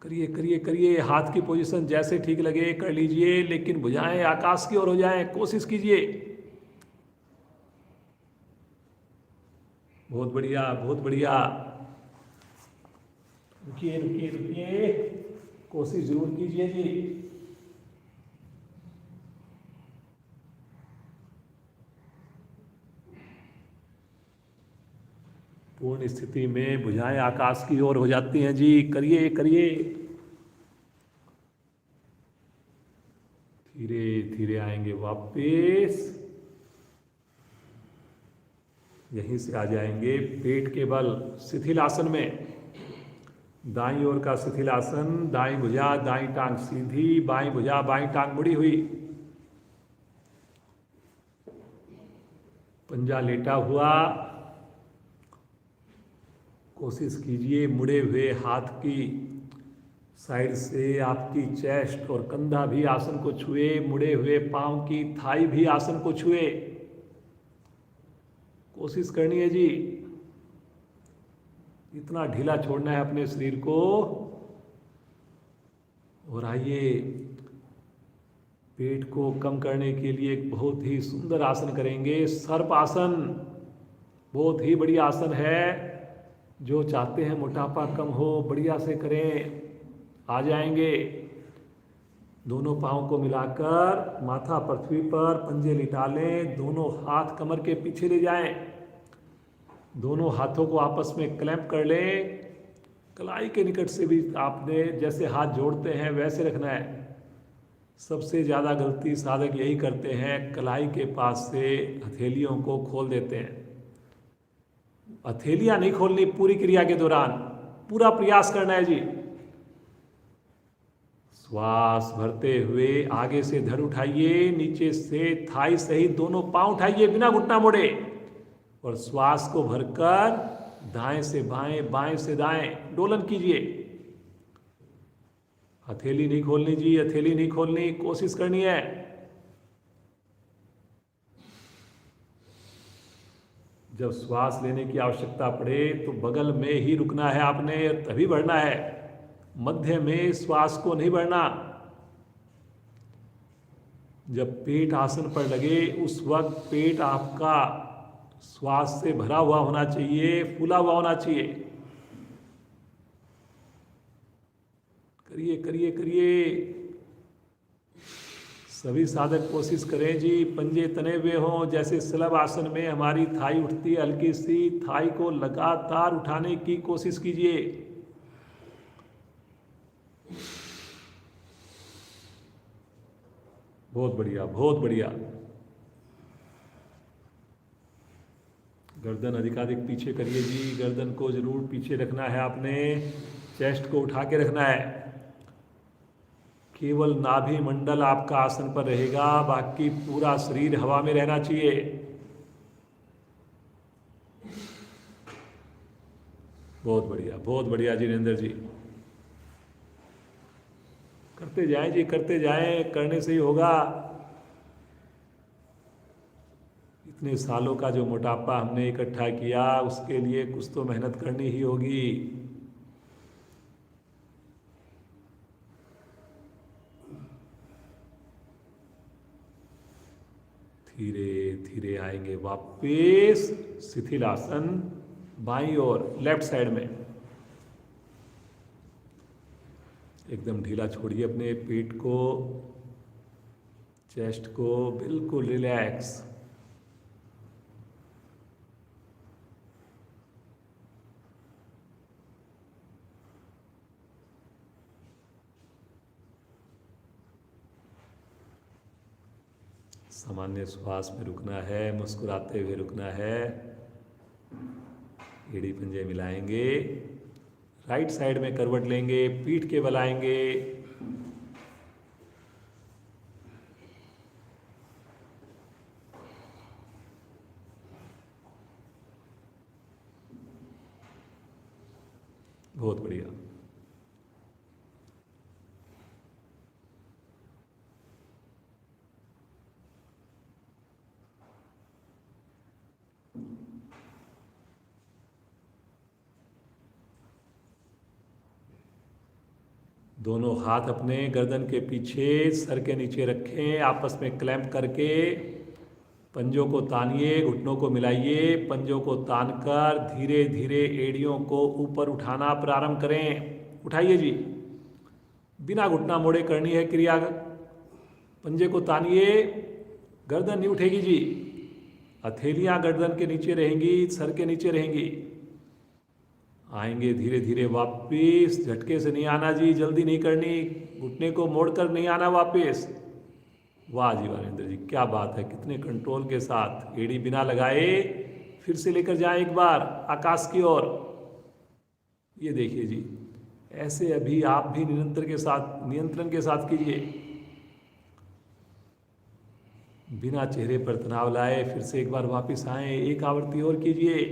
Speaker 1: करिए करिए करिए। हाथ की पोजीशन जैसे ठीक लगे कर लीजिए, लेकिन भुजाएं आकाश की ओर हो जाएं। कोशिश कीजिए। बहुत बढ़िया बहुत बढ़िया। रुकिए रुकिए रुकिए, कोशिश जरूर कीजिए जी। पूर्ण स्थिति में भुजाएं आकाश की ओर हो जाती हैं जी। करिए करिए। धीरे धीरे आएंगे वापस। यहीं से आ जाएंगे पेट के बल शिथिल आसन में। दाईं ओर का शिथिल आसन, दाईं भुजा दाईं टांग सीधी, बाईं भुजा बाईं टांग मुड़ी हुई, पंजा लेटा हुआ। कोशिश कीजिए मुड़े हुए हाथ की साइड से आपकी चेस्ट और कंधा भी आसन को छुए, मुड़े हुए पांव की थाई भी आसन को छुए। कोशिश करनी है जी, इतना ढीला छोड़ना है अपने शरीर को। और आइए, पेट को कम करने के लिए एक बहुत ही सुंदर आसन करेंगे, सर्प आसन। बहुत ही बढ़िया आसन है। जो चाहते हैं मोटापा कम हो, बढ़िया से करें। आ जाएंगे। दोनों पाँव को मिलाकर माथा पृथ्वी पर, पंजे लिटा लें, दोनों हाथ कमर के पीछे ले जाएं, दोनों हाथों को आपस में क्लैंप कर लें। कलाई के निकट से भी आपने जैसे हाथ जोड़ते हैं वैसे रखना है। सबसे ज़्यादा गलती साधक यही करते हैं, कलाई के पास से हथेलियों को खोल देते हैं। हथेलियां नहीं खोलनी पूरी क्रिया के दौरान, पूरा प्रयास करना है जी। श्वास भरते हुए आगे से धड़ उठाइए, नीचे से थाई सहित दोनों पांव उठाइए बिना घुटना मोड़े, और श्वास को भरकर दाएं से बाएं, बाएं से दाएं डोलन कीजिए। हथेली नहीं खोलनी जी, हथेली नहीं खोलनी, कोशिश करनी है। जब श्वास लेने की आवश्यकता पड़े तो बगल में ही रुकना है आपने, तभी बढ़ना है। मध्य में श्वास को नहीं बढ़ना। जब पेट आसन पर लगे उस वक्त पेट आपका श्वास से भरा हुआ होना चाहिए, फूला हुआ होना चाहिए। करिए करिए करिए, सभी साधक कोशिश करें जी, पंजे तने हुए हों। जैसे शलभ आसन में हमारी थाई उठती है, हल्की सी थाई को लगातार उठाने की कोशिश कीजिए। बहुत बढ़िया, बहुत बढ़िया। गर्दन अधिकाधिक पीछे करिए जी, गर्दन को जरूर पीछे रखना है आपने। चेस्ट को उठा के रखना है। केवल नाभि मंडल आपका आसन पर रहेगा, बाकी पूरा शरीर हवा में रहना चाहिए। बहुत बढ़िया जिनेंद्र जी। करते जाएं जी, करते जाएं, करने से ही होगा। इतने सालों का जो मोटापा हमने इकट्ठा किया, उसके लिए कुछ तो मेहनत करनी ही होगी। धीरे धीरे आएंगे वापस शिथिल आसन, बाईं ओर लेफ्ट साइड में। एकदम ढीला छोड़िए अपने पेट को, चेस्ट को, बिल्कुल रिलैक्स। सामान्य श्वास में रुकना है, मुस्कुराते हुए रुकना है। एड़ी पंजे मिलाएंगे, राइट साइड में करवट लेंगे, पीठ के बल आएंगे। बहुत बढ़िया। दोनों हाथ अपने गर्दन के पीछे, सर के नीचे रखें, आपस में क्लैंप करके पंजों को तानिए, घुटनों को मिलाइए। पंजों को तानकर धीरे धीरे एड़ियों को ऊपर उठाना प्रारंभ करें। उठाइए जी, बिना घुटना मोड़े करनी है क्रिया। पंजे को तानिए, गर्दन नहीं उठेगी जी, हथेलियां गर्दन के नीचे रहेंगी, सर के नीचे रहेंगी। आएंगे धीरे धीरे वापिस, झटके से नहीं आना जी, जल्दी नहीं करनी, घुटने को मोड़कर नहीं आना वापिस। वाह जी वारेंद्र जी, क्या बात है, कितने कंट्रोल के साथ। एड़ी बिना लगाए फिर से लेकर जाएं एक बार आकाश की ओर। ये देखिए जी, ऐसे अभी आप भी नियंत्रण के साथ कीजिए। बिना चेहरे पर तनाव लाए फिर से एक बार वापस आए, एक आवृत्ति और कीजिए।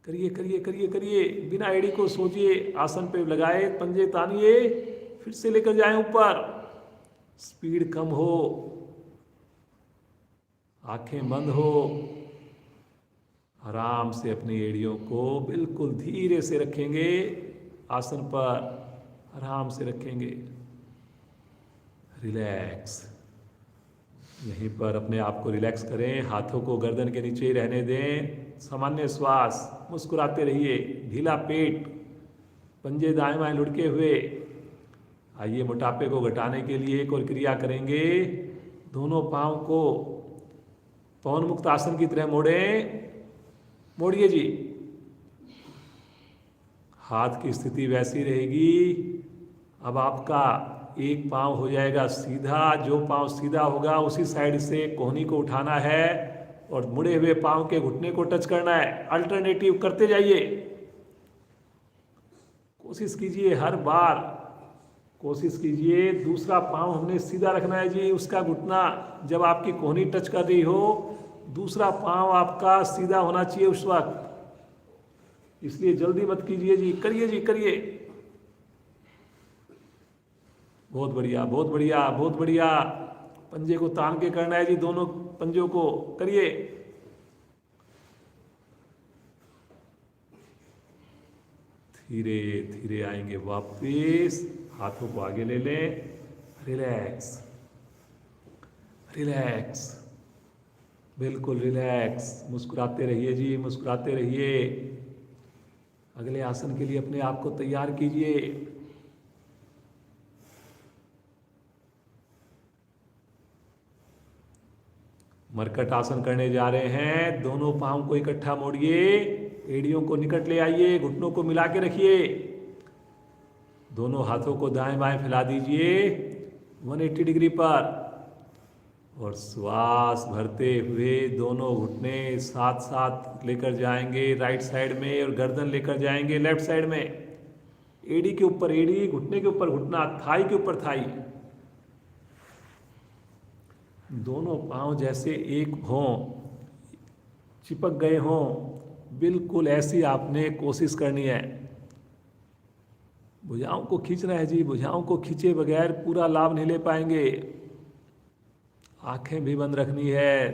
Speaker 1: करिए करिए करिए करिए, बिना एड़ी को सोचिए, आसन पे लगाए, पंजे तानिए, फिर से लेकर जाएं ऊपर। स्पीड कम हो, आंखें बंद हो, आराम से अपनी एड़ियों को बिल्कुल धीरे से रखेंगे, आसन पर आराम से रखेंगे। रिलैक्स, यहीं पर अपने आप को रिलैक्स करें, हाथों को गर्दन के नीचे ही रहने दें। सामान्य श्वास, मुस्कुराते रहिए, ढीला पेट, पंजे दाएं बाएं लुढ़के हुए। आइए मोटापे को घटाने के लिए एक और क्रिया करेंगे। दोनों पांव को पवन मुक्त आसन की तरह मोड़ें, मोड़िए जी। हाथ की स्थिति वैसी रहेगी। अब आपका एक पांव हो जाएगा सीधा, जो पांव सीधा होगा उसी साइड से कोहनी को उठाना है और मुड़े हुए पांव के घुटने को टच करना है। अल्टरनेटिव करते जाइए, कोशिश कीजिए, हर बार कोशिश कीजिए। दूसरा पांव हमने सीधा रखना है जी, उसका घुटना जब आपकी कोहनी टच कर रही हो, दूसरा पांव आपका सीधा होना चाहिए उस वक्त। इसलिए जल्दी मत कीजिए जी, करिए जी, करिए। बहुत बढ़िया, बहुत बढ़िया, बहुत बढ़िया। पंजे को तान के करना है जी, दोनों पंजों को करिए। धीरे धीरे आएंगे वापस, हाथों को आगे ले लें। रिलैक्स, रिलैक्स, बिल्कुल रिलैक्स। मुस्कुराते रहिए जी, मुस्कुराते रहिए। अगले आसन के लिए अपने आप को तैयार कीजिए। मरकट आसन करने जा रहे हैं। दोनों पांव को इकट्ठा मोड़िए, एड़ियों को निकट ले आइए, घुटनों को मिला के रखिए। दोनों हाथों को दाएं बाएं फैला दीजिए 180 डिग्री पर, और श्वास भरते हुए दोनों घुटने साथ साथ लेकर जाएंगे राइट साइड में, और गर्दन लेकर जाएंगे लेफ्ट साइड में। एड़ी के ऊपर एड़ी, घुटने के ऊपर घुटना, थाई के ऊपर थाई। दोनों पांव जैसे एक हों, चिपक गए हों, बिल्कुल ऐसी आपने कोशिश करनी है। भुजाओं को खींचना है जी, भुजाओं को खींचे बगैर पूरा लाभ नहीं ले पाएंगे। आंखें भी बंद रखनी है।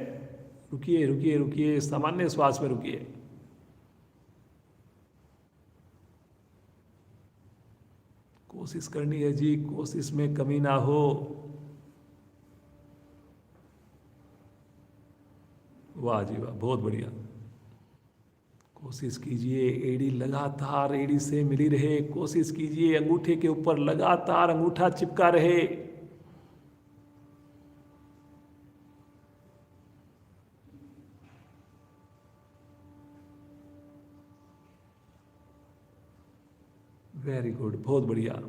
Speaker 1: रुकिए रुकिए रुकिए, सामान्य श्वास में रुकिए। कोशिश करनी है जी, कोशिश में कमी ना हो। वाह जी वाह, बहुत बढ़िया। कोशिश कीजिए एड़ी लगातार एड़ी से मिली रहे। कोशिश कीजिए अंगूठे के ऊपर लगातार अंगूठा चिपका रहे। वेरी गुड, बहुत बढ़िया।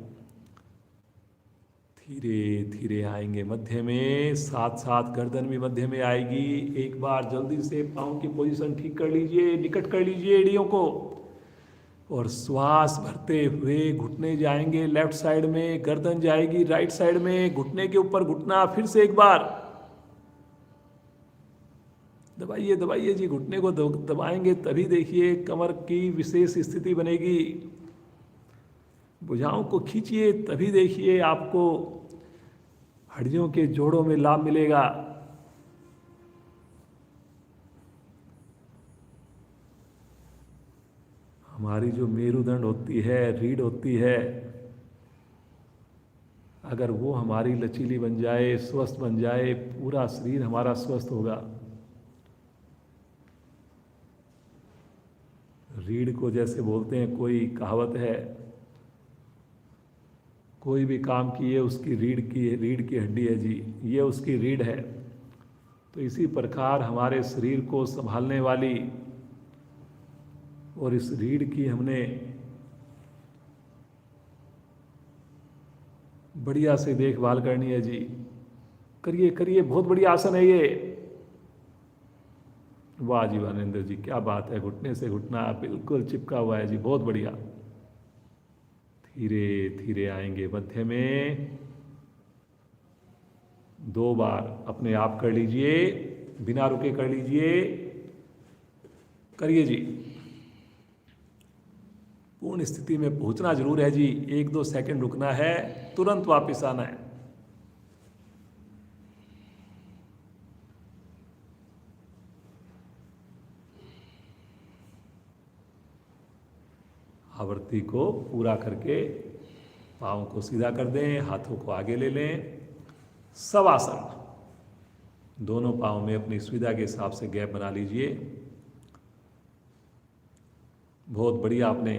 Speaker 1: धीरे धीरे आएंगे मध्य में, साथ साथ गर्दन भी मध्य में आएगी। एक बार जल्दी से पाँव की पोजीशन ठीक कर लीजिए, निकट कर लीजिए एड़ियों को, और श्वास भरते हुए घुटने जाएंगे लेफ्ट साइड में, गर्दन जाएगी राइट साइड में, घुटने के ऊपर घुटना। फिर से एक बार दबाइए दबाइए जी, घुटने को दबाएंगे तभी देखिए कमर की विशेष स्थिति बनेगी। भुजाओं को खींचिए तभी देखिए आपको हड्डियों के जोड़ों में लाभ मिलेगा। हमारी जो मेरुदंड होती है, रीढ़ होती है, अगर वो हमारी लचीली बन जाए, स्वस्थ बन जाए, पूरा शरीर हमारा स्वस्थ होगा। रीढ़ को जैसे बोलते हैं, कोई कहावत है, कोई भी काम किए उसकी रीढ़ की हड्डी है जी, ये उसकी रीढ़ है। तो इसी प्रकार हमारे शरीर को संभालने वाली और इस रीढ़ की हमने बढ़िया से देखभाल करनी है जी। करिए करिए, बहुत बढ़िया आसन है ये। वाह जी वाह नरेंद्र जी, क्या बात है। घुटने से घुटना बिल्कुल चिपका हुआ है जी, बहुत बढ़िया। धीरे धीरे आएंगे मध्य में। 2 बार अपने आप कर लीजिए, बिना रुके कर लीजिए। करिए जी। पूर्ण स्थिति में पहुंचना जरूर है जी, 1-2 सेकंड रुकना है, तुरंत वापस आना है। आवर्ती को पूरा करके पाँव को सीधा कर दें, हाथों को आगे ले लें। शवासन, दोनों पाँव में अपनी सुविधा के हिसाब से गैप बना लीजिए। बहुत बढ़िया, आपने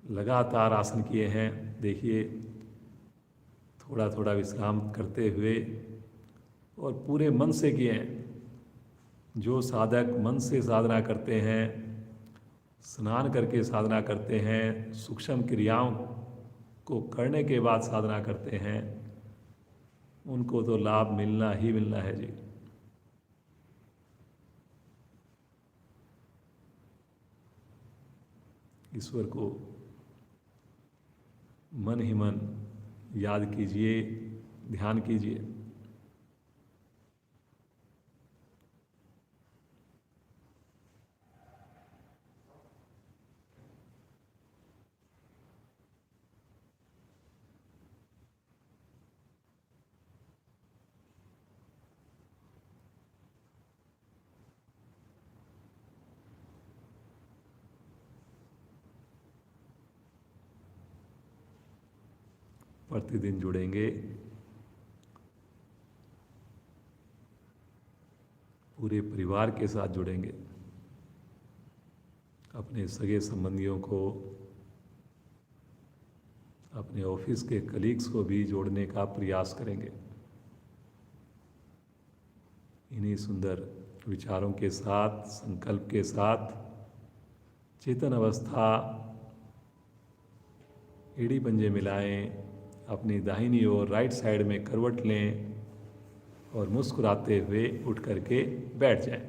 Speaker 1: लगातार आसन किए हैं। देखिए, थोड़ा थोड़ा विश्राम करते हुए और पूरे मन से किए हैं। जो साधक मन से साधना करते हैं, स्नान करके साधना करते हैं, सूक्ष्म क्रियाओं को करने के बाद साधना करते हैं, उनको तो लाभ मिलना ही मिलना है जी। ईश्वर को मन ही मन याद कीजिए, ध्यान कीजिए। प्रतिदिन जुड़ेंगे, पूरे परिवार के साथ जुड़ेंगे, अपने सगे संबंधियों को, अपने ऑफिस के कलीग्स को भी जोड़ने का प्रयास करेंगे। इन्हीं सुंदर विचारों के साथ, संकल्प के साथ चेतन अवस्था, एड़ी पंजे मिलाएं, अपनी दाहिनी ओर राइट साइड में करवट लें और मुस्कुराते हुए उठ करके बैठ जाएं।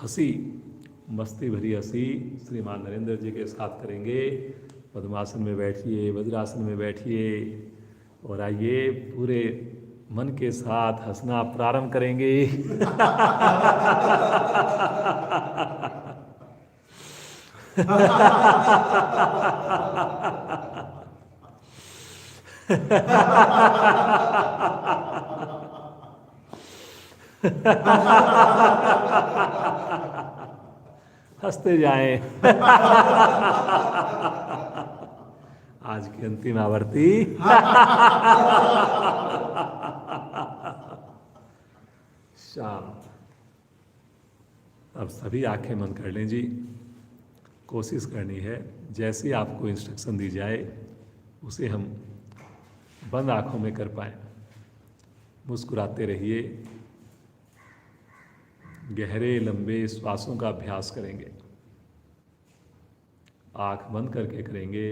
Speaker 1: हंसी, मस्ती भरी हंसी श्रीमान नरेंद्र जी के साथ करेंगे। पद्मासन में बैठिए, वज्रासन में बैठिए और आइए पूरे मन के साथ हंसना प्रारंभ करेंगे। हंसते जाएं। आज की अंतिम आवर्ती। शांत। अब सभी आंखें बंद कर लें जी। कोशिश करनी है जैसे आपको इंस्ट्रक्शन दी जाए उसे हम बंद आंखों में कर पाएं। मुस्कुराते रहिए, गहरे लंबे श्वासों का अभ्यास करेंगे। आंख बंद करके करेंगे,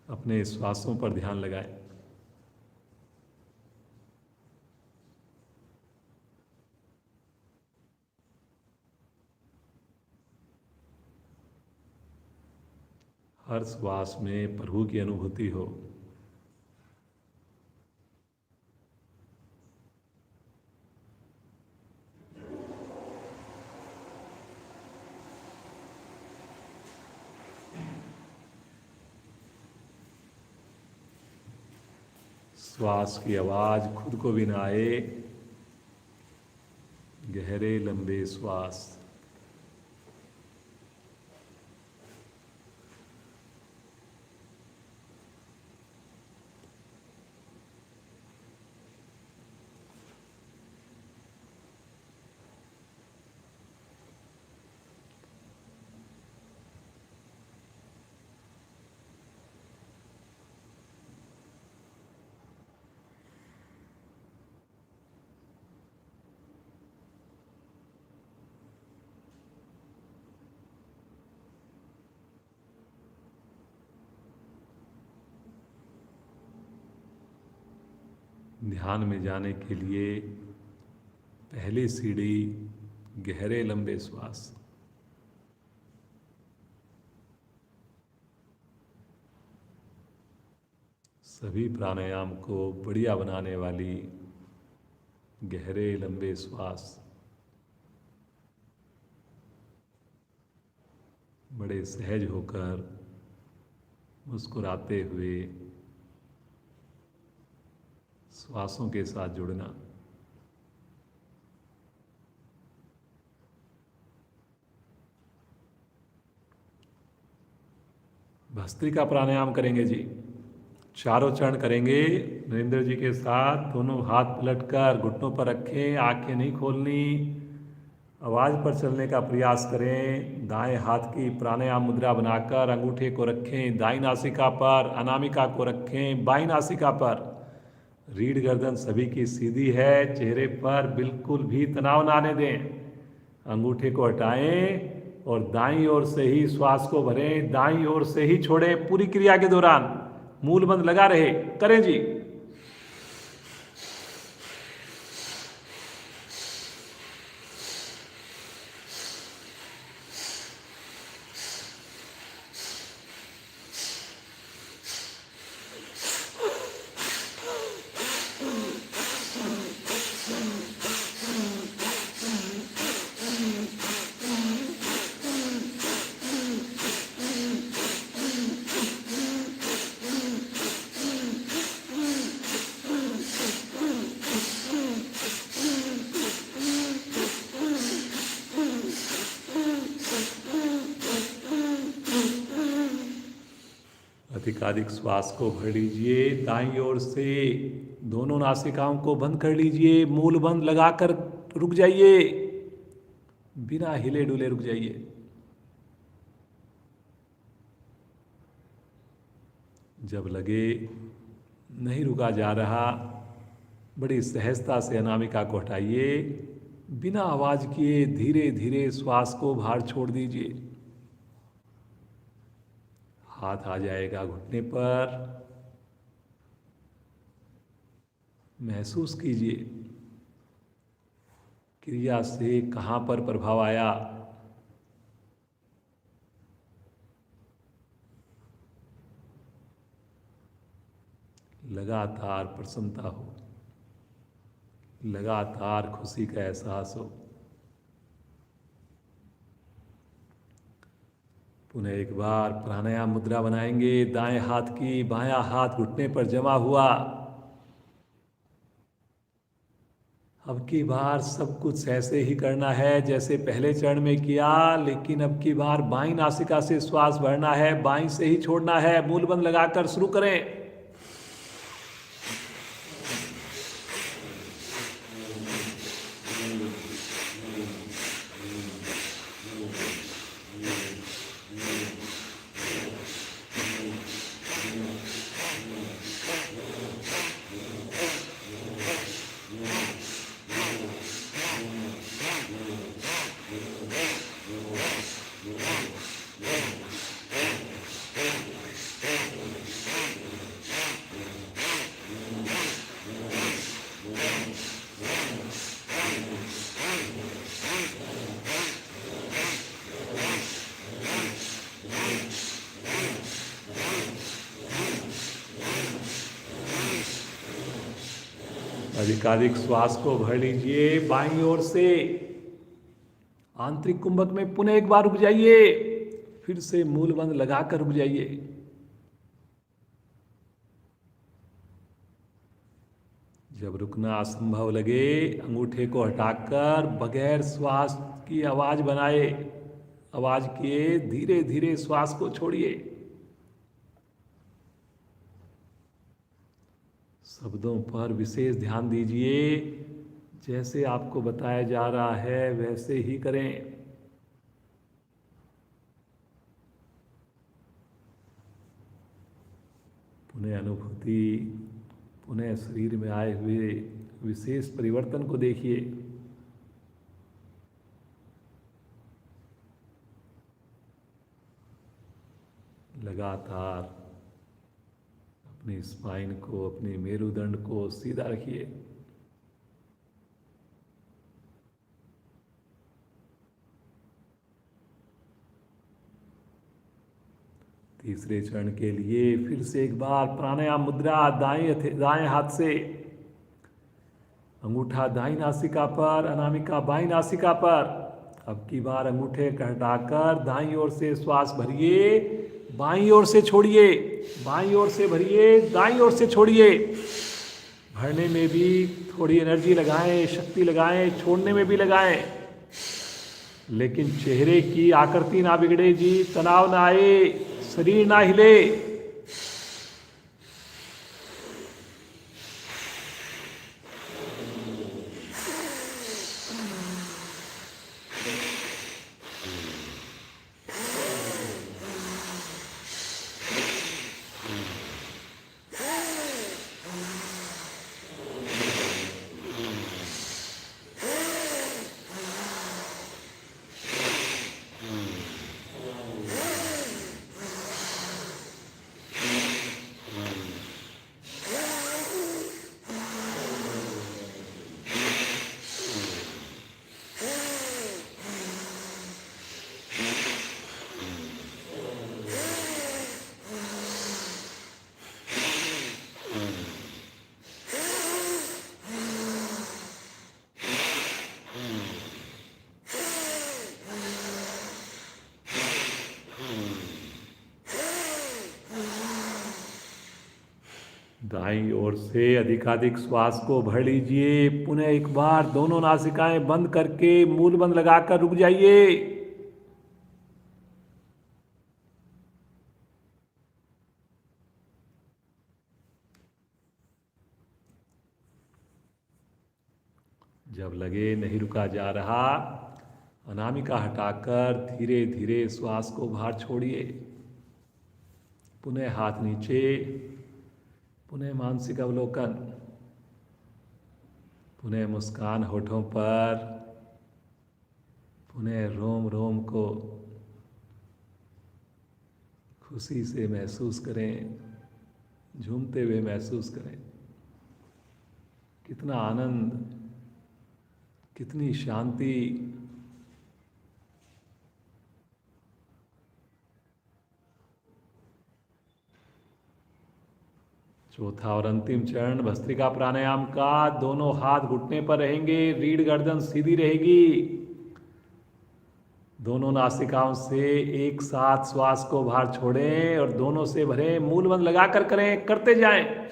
Speaker 1: अपने श्वासों पर ध्यान लगाएं। हर श्वास में प्रभु की अनुभूति हो। श्वास की आवाज खुद को भी ना आए। गहरे लंबे श्वास। ध्यान में जाने के लिए पहली सीढ़ी गहरे लंबे श्वास। सभी प्राणायाम को बढ़िया बनाने वाली गहरे लंबे श्वास। बड़े सहज होकर मुस्कुराते हुए श्वासों के साथ जुड़ना। भस्त्रिका प्राणायाम करेंगे जी। चारों चरण करेंगे नरेंद्र जी के साथ। दोनों हाथ पलटकर घुटनों पर रखें, आंखें नहीं खोलनी। आवाज़ पर चलने का प्रयास करें। दाएं हाथ की प्राणायाम मुद्रा बनाकर अंगूठे को रखें दाईं नासिका पर, अनामिका को रखें बाईं नासिका पर। रीढ़ गर्दन सभी की सीधी है, चेहरे पर बिल्कुल भी तनाव ना आने दें। अंगूठे को हटाएं और दाईं ओर से ही श्वास को भरें, दाईं ओर से ही छोड़ें। पूरी क्रिया के दौरान मूल बंद लगा रहे, करें जी। अधिकाधिक श्वास को भर लीजिए। दाईं ओर से दोनों नासिकाओं को बंद कर लीजिए। मूल बंद लगाकर रुक जाइए, बिना हिले डुले रुक जाइए। जब लगे नहीं रुका जा रहा, बड़ी सहजता से अनामिका को हटाइए। बिना आवाज किए धीरे धीरे श्वास को बाहर छोड़ दीजिए। हाथ आ जाएगा घुटने पर, महसूस कीजिए क्रिया से कहाँ पर प्रभाव आया। लगातार प्रसन्नता हो, लगातार खुशी का एहसास हो। पुनः एक बार प्राणायाम मुद्रा बनाएंगे। दाएं हाथ की बायां हाथ घुटने पर जमा हुआ। अब की बार सब कुछ ऐसे ही करना है जैसे पहले चरण में किया, लेकिन अब की बार बाईं नासिका से श्वास भरना है, बाईं से ही छोड़ना है। मूल बंद लगाकर शुरू करें। अधिकाधिक श्वास को भर लीजिए। बाईं ओर से आंतरिक कुंभक में पुनः एक बार रुक जाइए। फिर से मूल बंद लगाकर रुक जाइए। जब रुकना असंभव लगे, अंगूठे को हटाकर बगैर श्वास की आवाज बनाए, आवाज किए धीरे धीरे श्वास को छोड़िए। शब्दों पर विशेष ध्यान दीजिए। जैसे आपको बताया जा रहा है वैसे ही करें। पुनः अनुभूति, पुनः शरीर में आए हुए विशेष परिवर्तन को देखिए। लगातार अपनी स्पाइन को, अपने मेरुदंड को सीधा रखिए। तीसरे चरण के लिए फिर से एक बार प्राणायाम मुद्रा। दाएं हाथ से अंगूठा दाईं नासिका पर, अनामिका बाईं नासिका पर। अब की बार अंगूठे को हटाकर दाईं ओर से श्वास भरिए, बाईं ओर से छोड़िए। बाईं ओर से भरिए, दाईं ओर से छोड़िए। भरने में भी थोड़ी एनर्जी लगाएं, शक्ति लगाएं, छोड़ने में भी लगाएं, लेकिन चेहरे की आकृति ना बिगड़े जी, तनाव ना आए। शरीर ना हिले। दाईं ओर से अधिकाधिक श्वास को भर लीजिए। पुनः एक बार दोनों नासिकाएं बंद करके मूल बंद लगाकर रुक जाइए। जब लगे नहीं रुका जा रहा, अनामिका हटाकर धीरे धीरे श्वास को बाहर छोड़िए। पुनः हाथ नीचे, पुनः मानसिक अवलोकन, पुनः मुस्कान होठों पर, पुनः रोम रोम को खुशी से महसूस करें, झूमते हुए महसूस करें। कितना आनंद, कितनी शांति। चौथा और अंतिम चरण भस्त्रिका प्राणायाम का। दोनों हाथ घुटने पर रहेंगे, रीढ़ गर्दन सीधी रहेगी। दोनों नासिकाओं से एक साथ श्वास को बाहर छोड़ें और दोनों से भरें। मूल बंद लगाकर करें, करते जाएं।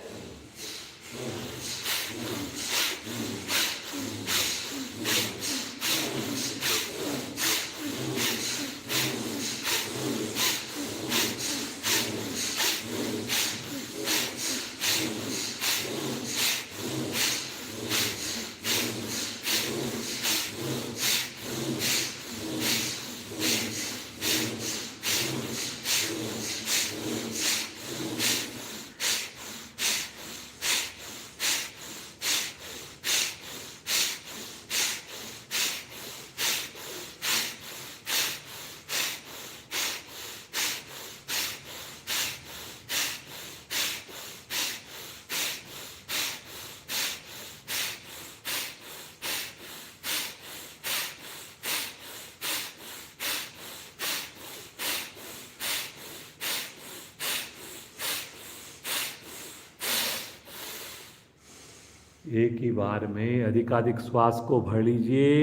Speaker 1: एक ही बार में अधिकाधिक श्वास को भर लीजिए।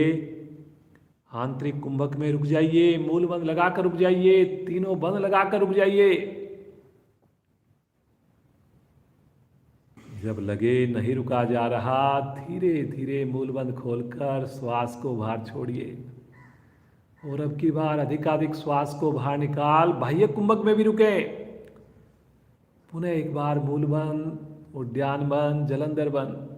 Speaker 1: आंतरिक कुंभक में रुक जाइए, मूल बंद लगाकर रुक जाइए, तीनों बंद लगाकर रुक जाइए। जब लगे नहीं रुका जा रहा, धीरे धीरे मूल बंद खोलकर श्वास को बाहर छोड़िए। और अब की बार अधिकाधिक श्वास को बाहर निकाल बाह्य कुंभक में भी रुके। पुनः एक बार मूल बंद, उद्यान बंद, जलंधर बंद।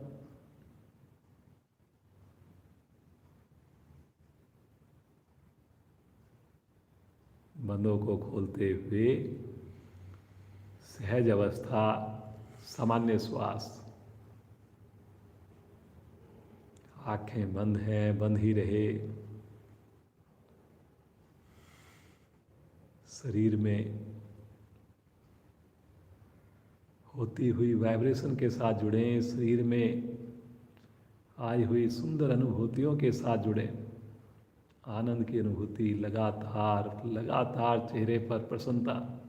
Speaker 1: बंदों को खोलते हुए सहज अवस्था, सामान्य श्वास। आंखें बंद हैं, बंद ही रहे। शरीर में होती हुई वाइब्रेशन के साथ जुड़ें, शरीर में आई हुई सुंदर अनुभूतियों के साथ जुड़ें। आनंद की अनुभूति लगातार लगातार, चेहरे पर प्रसन्नता।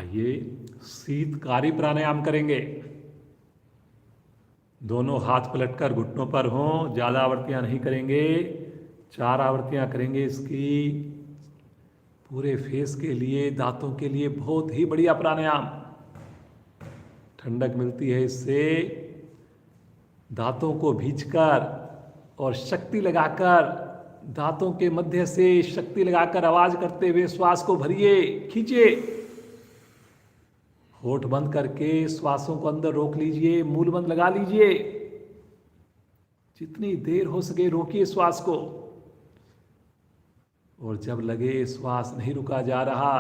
Speaker 1: आइए शीतकारी प्राणायाम करेंगे। दोनों हाथ पलटकर घुटनों पर हों, ज़्यादा आवृत्तियां नहीं करेंगे, 4 आवृत्तियां करेंगे इसकी। पूरे फेस के लिए, दांतों के लिए बहुत ही बढ़िया प्राणायाम। ठंडक मिलती है इससे। दांतों को भींचकर और शक्ति लगाकर, दांतों के मध्य से शक्ति लगाकर आवाज करते हुए श्वास को भरिए, खींचिए। होठ बंद करके श्वासों को अंदर रोक लीजिए, मूल बंद लगा लीजिए। जितनी देर हो सके रोकिए श्वास को। और जब लगे श्वास नहीं रुका जा रहा,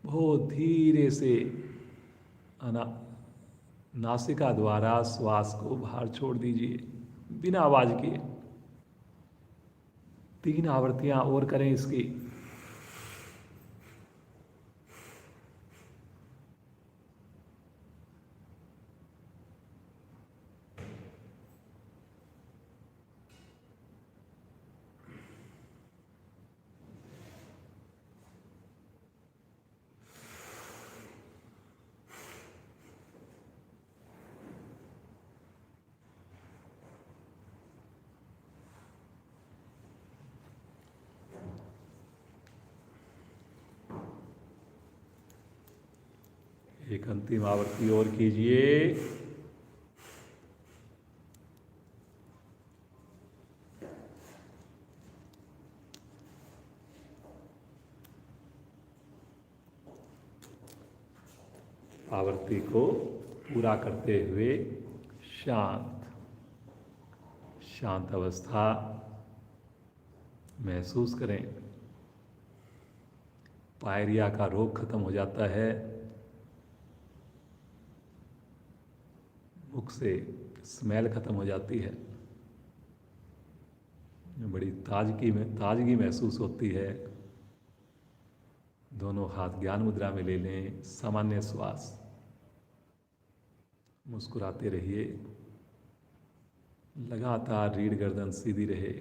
Speaker 1: बहुत धीरे से नासिका द्वारा श्वास को बाहर छोड़ दीजिए, बिना आवाज किए। 3 आवृत्तियां और करें इसकी। एक अंतिम आवृत्ति और कीजिए। आवृत्ति को पूरा करते हुए शांत शांत अवस्था महसूस करें। पायरिया का रोग खत्म हो जाता है। मुख से स्मेल खत्म हो जाती है। बड़ी ताजगी महसूस होती है। दोनों हाथ ज्ञान मुद्रा में ले लें। सामान्य श्वास। मुस्कुराते रहिए। लगातार रीढ़ गर्दन सीधी रहे।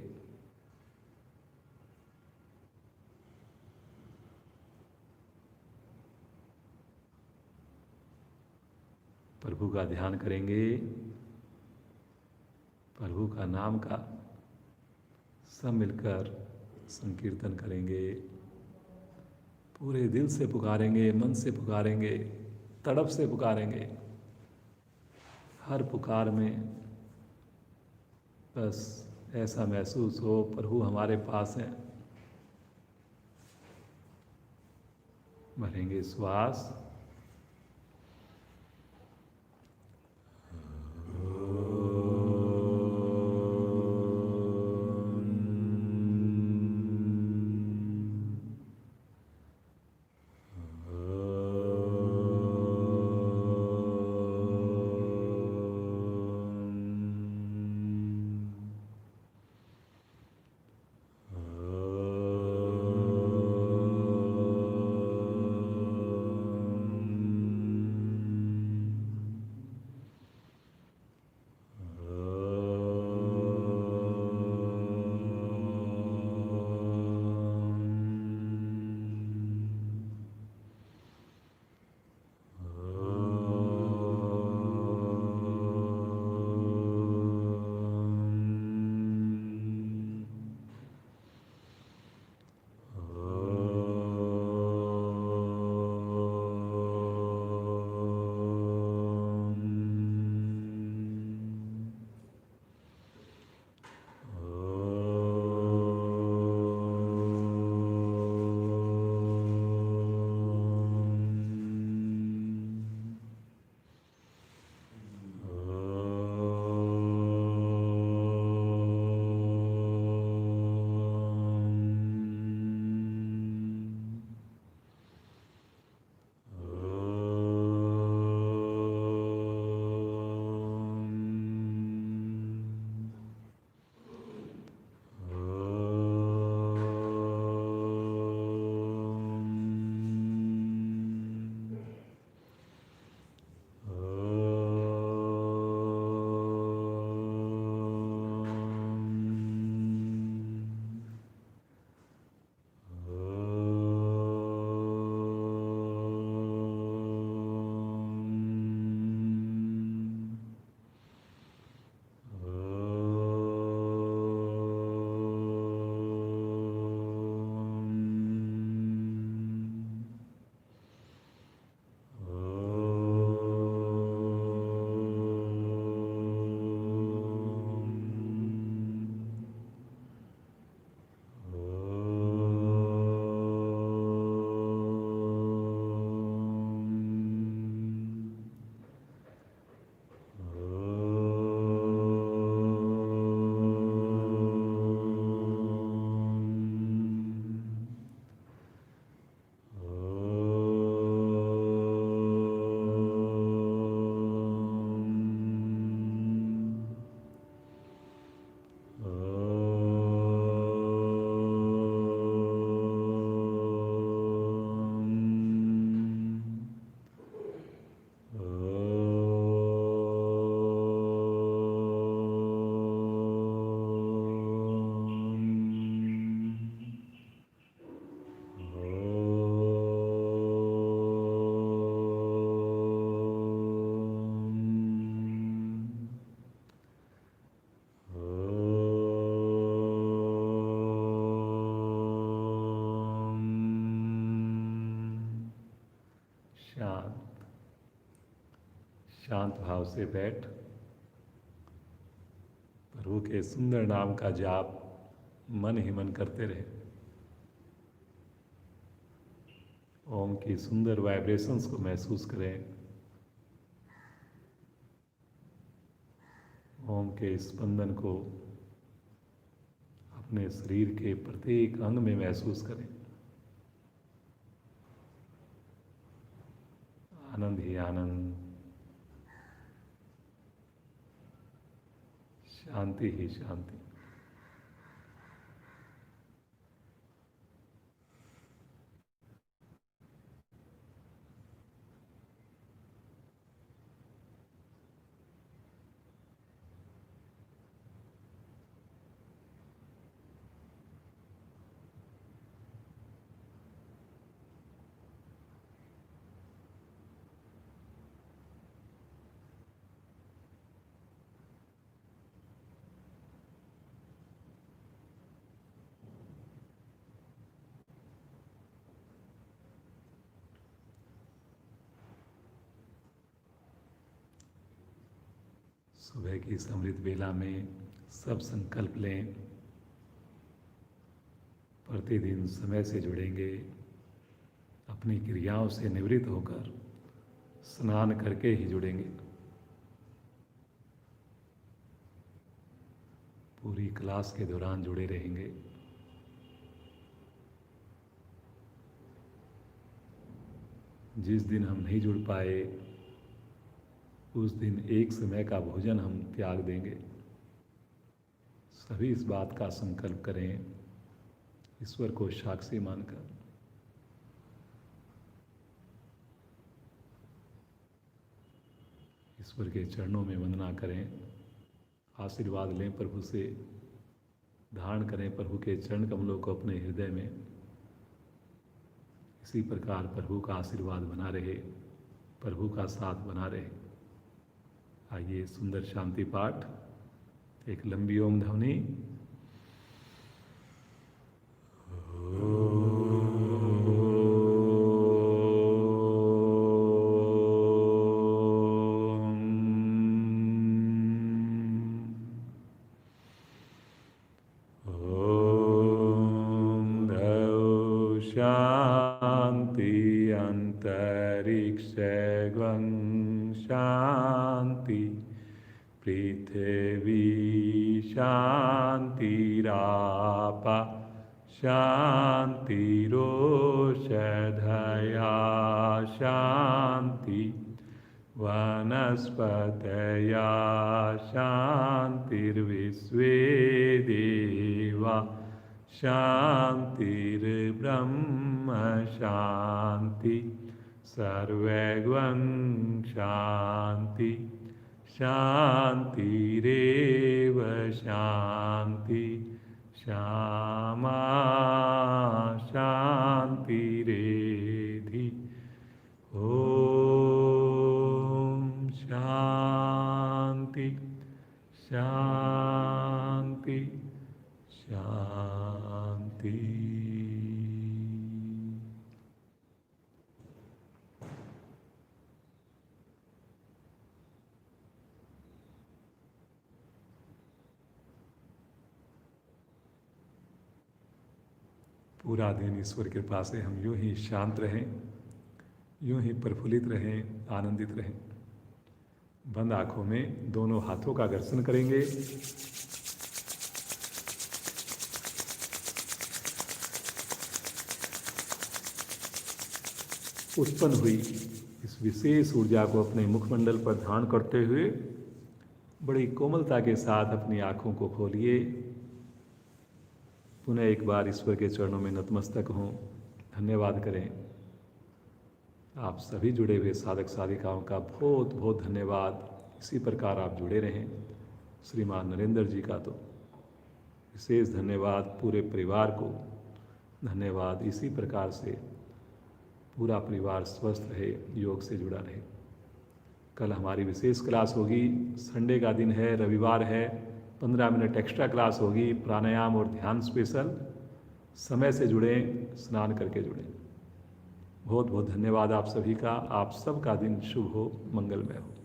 Speaker 1: प्रभु का ध्यान करेंगे। प्रभु का नाम का सब मिलकर संकीर्तन करेंगे। पूरे दिल से पुकारेंगे, मन से पुकारेंगे, तड़प से पुकारेंगे। हर पुकार में बस ऐसा महसूस हो प्रभु हमारे पास हैं। भरेंगे श्वास। शांत भाव से बैठ प्रभु के सुंदर नाम का जाप मन ही मन करते रहे। ओम की सुंदर वाइब्रेशंस को महसूस करें। ओम के स्पंदन को अपने शरीर के प्रत्येक अंग में महसूस करें। आनंद ही आनंद, शांति ही शांति। सुबह की इस अमृत वेला में सब संकल्प लें, प्रतिदिन समय से जुड़ेंगे, अपनी क्रियाओं से निवृत्त होकर स्नान करके ही जुड़ेंगे। पूरी क्लास के दौरान जुड़े रहेंगे। जिस दिन हम नहीं जुड़ पाए उस दिन एक समय का भोजन हम त्याग देंगे। सभी इस बात का संकल्प करें, ईश्वर को साक्षी मानकर। ईश्वर के चरणों में वंदना करें, आशीर्वाद लें प्रभु से, धारण करें प्रभु के चरण कमलों को अपने हृदय में। इसी प्रकार प्रभु का आशीर्वाद बना रहे, प्रभु का साथ बना रहे। आइए सुंदर शांति पाठ, एक लंबी ओम ध्वनि। शांति अंतरिक्षं शांति, पृथिवी शांतिराप शांतिरोषधया शांति, वनस्पतया शांतिर्विश्वे देवा शांतिर्ब्रह्म शांति, सर्वैर्गं शांति शांतिरेव शांति, श्यामा शांतिरेधि। ओम शांति शांति शांति। पूरा दिन ईश्वर के कृपा से हम यूं ही शांत रहें, यूं ही प्रफुल्लित रहें, आनंदित रहें। बंद आंखों में दोनों हाथों का घर्षण करेंगे। उत्पन्न हुई इस विशेष ऊर्जा को अपने मुखमंडल पर धारण करते हुए बड़ी कोमलता के साथ अपनी आंखों को खोलिए। पुनः एक बार ईश्वर के चरणों में नतमस्तक हों, धन्यवाद करें। आप सभी जुड़े हुए साधक साधिकाओं का बहुत बहुत धन्यवाद। इसी प्रकार आप जुड़े रहें। श्रीमान नरेंद्र जी का तो विशेष धन्यवाद, पूरे परिवार को धन्यवाद। इसी प्रकार से पूरा परिवार स्वस्थ रहे, योग से जुड़ा रहे। कल हमारी विशेष क्लास होगी, संडे का दिन है, रविवार है, 15 मिनट एक्स्ट्रा क्लास होगी, प्राणायाम और ध्यान स्पेशल। समय से जुड़ें, स्नान करके जुड़ें। बहुत बहुत धन्यवाद आप सभी का। आप सबका दिन शुभ हो, मंगलमय हो।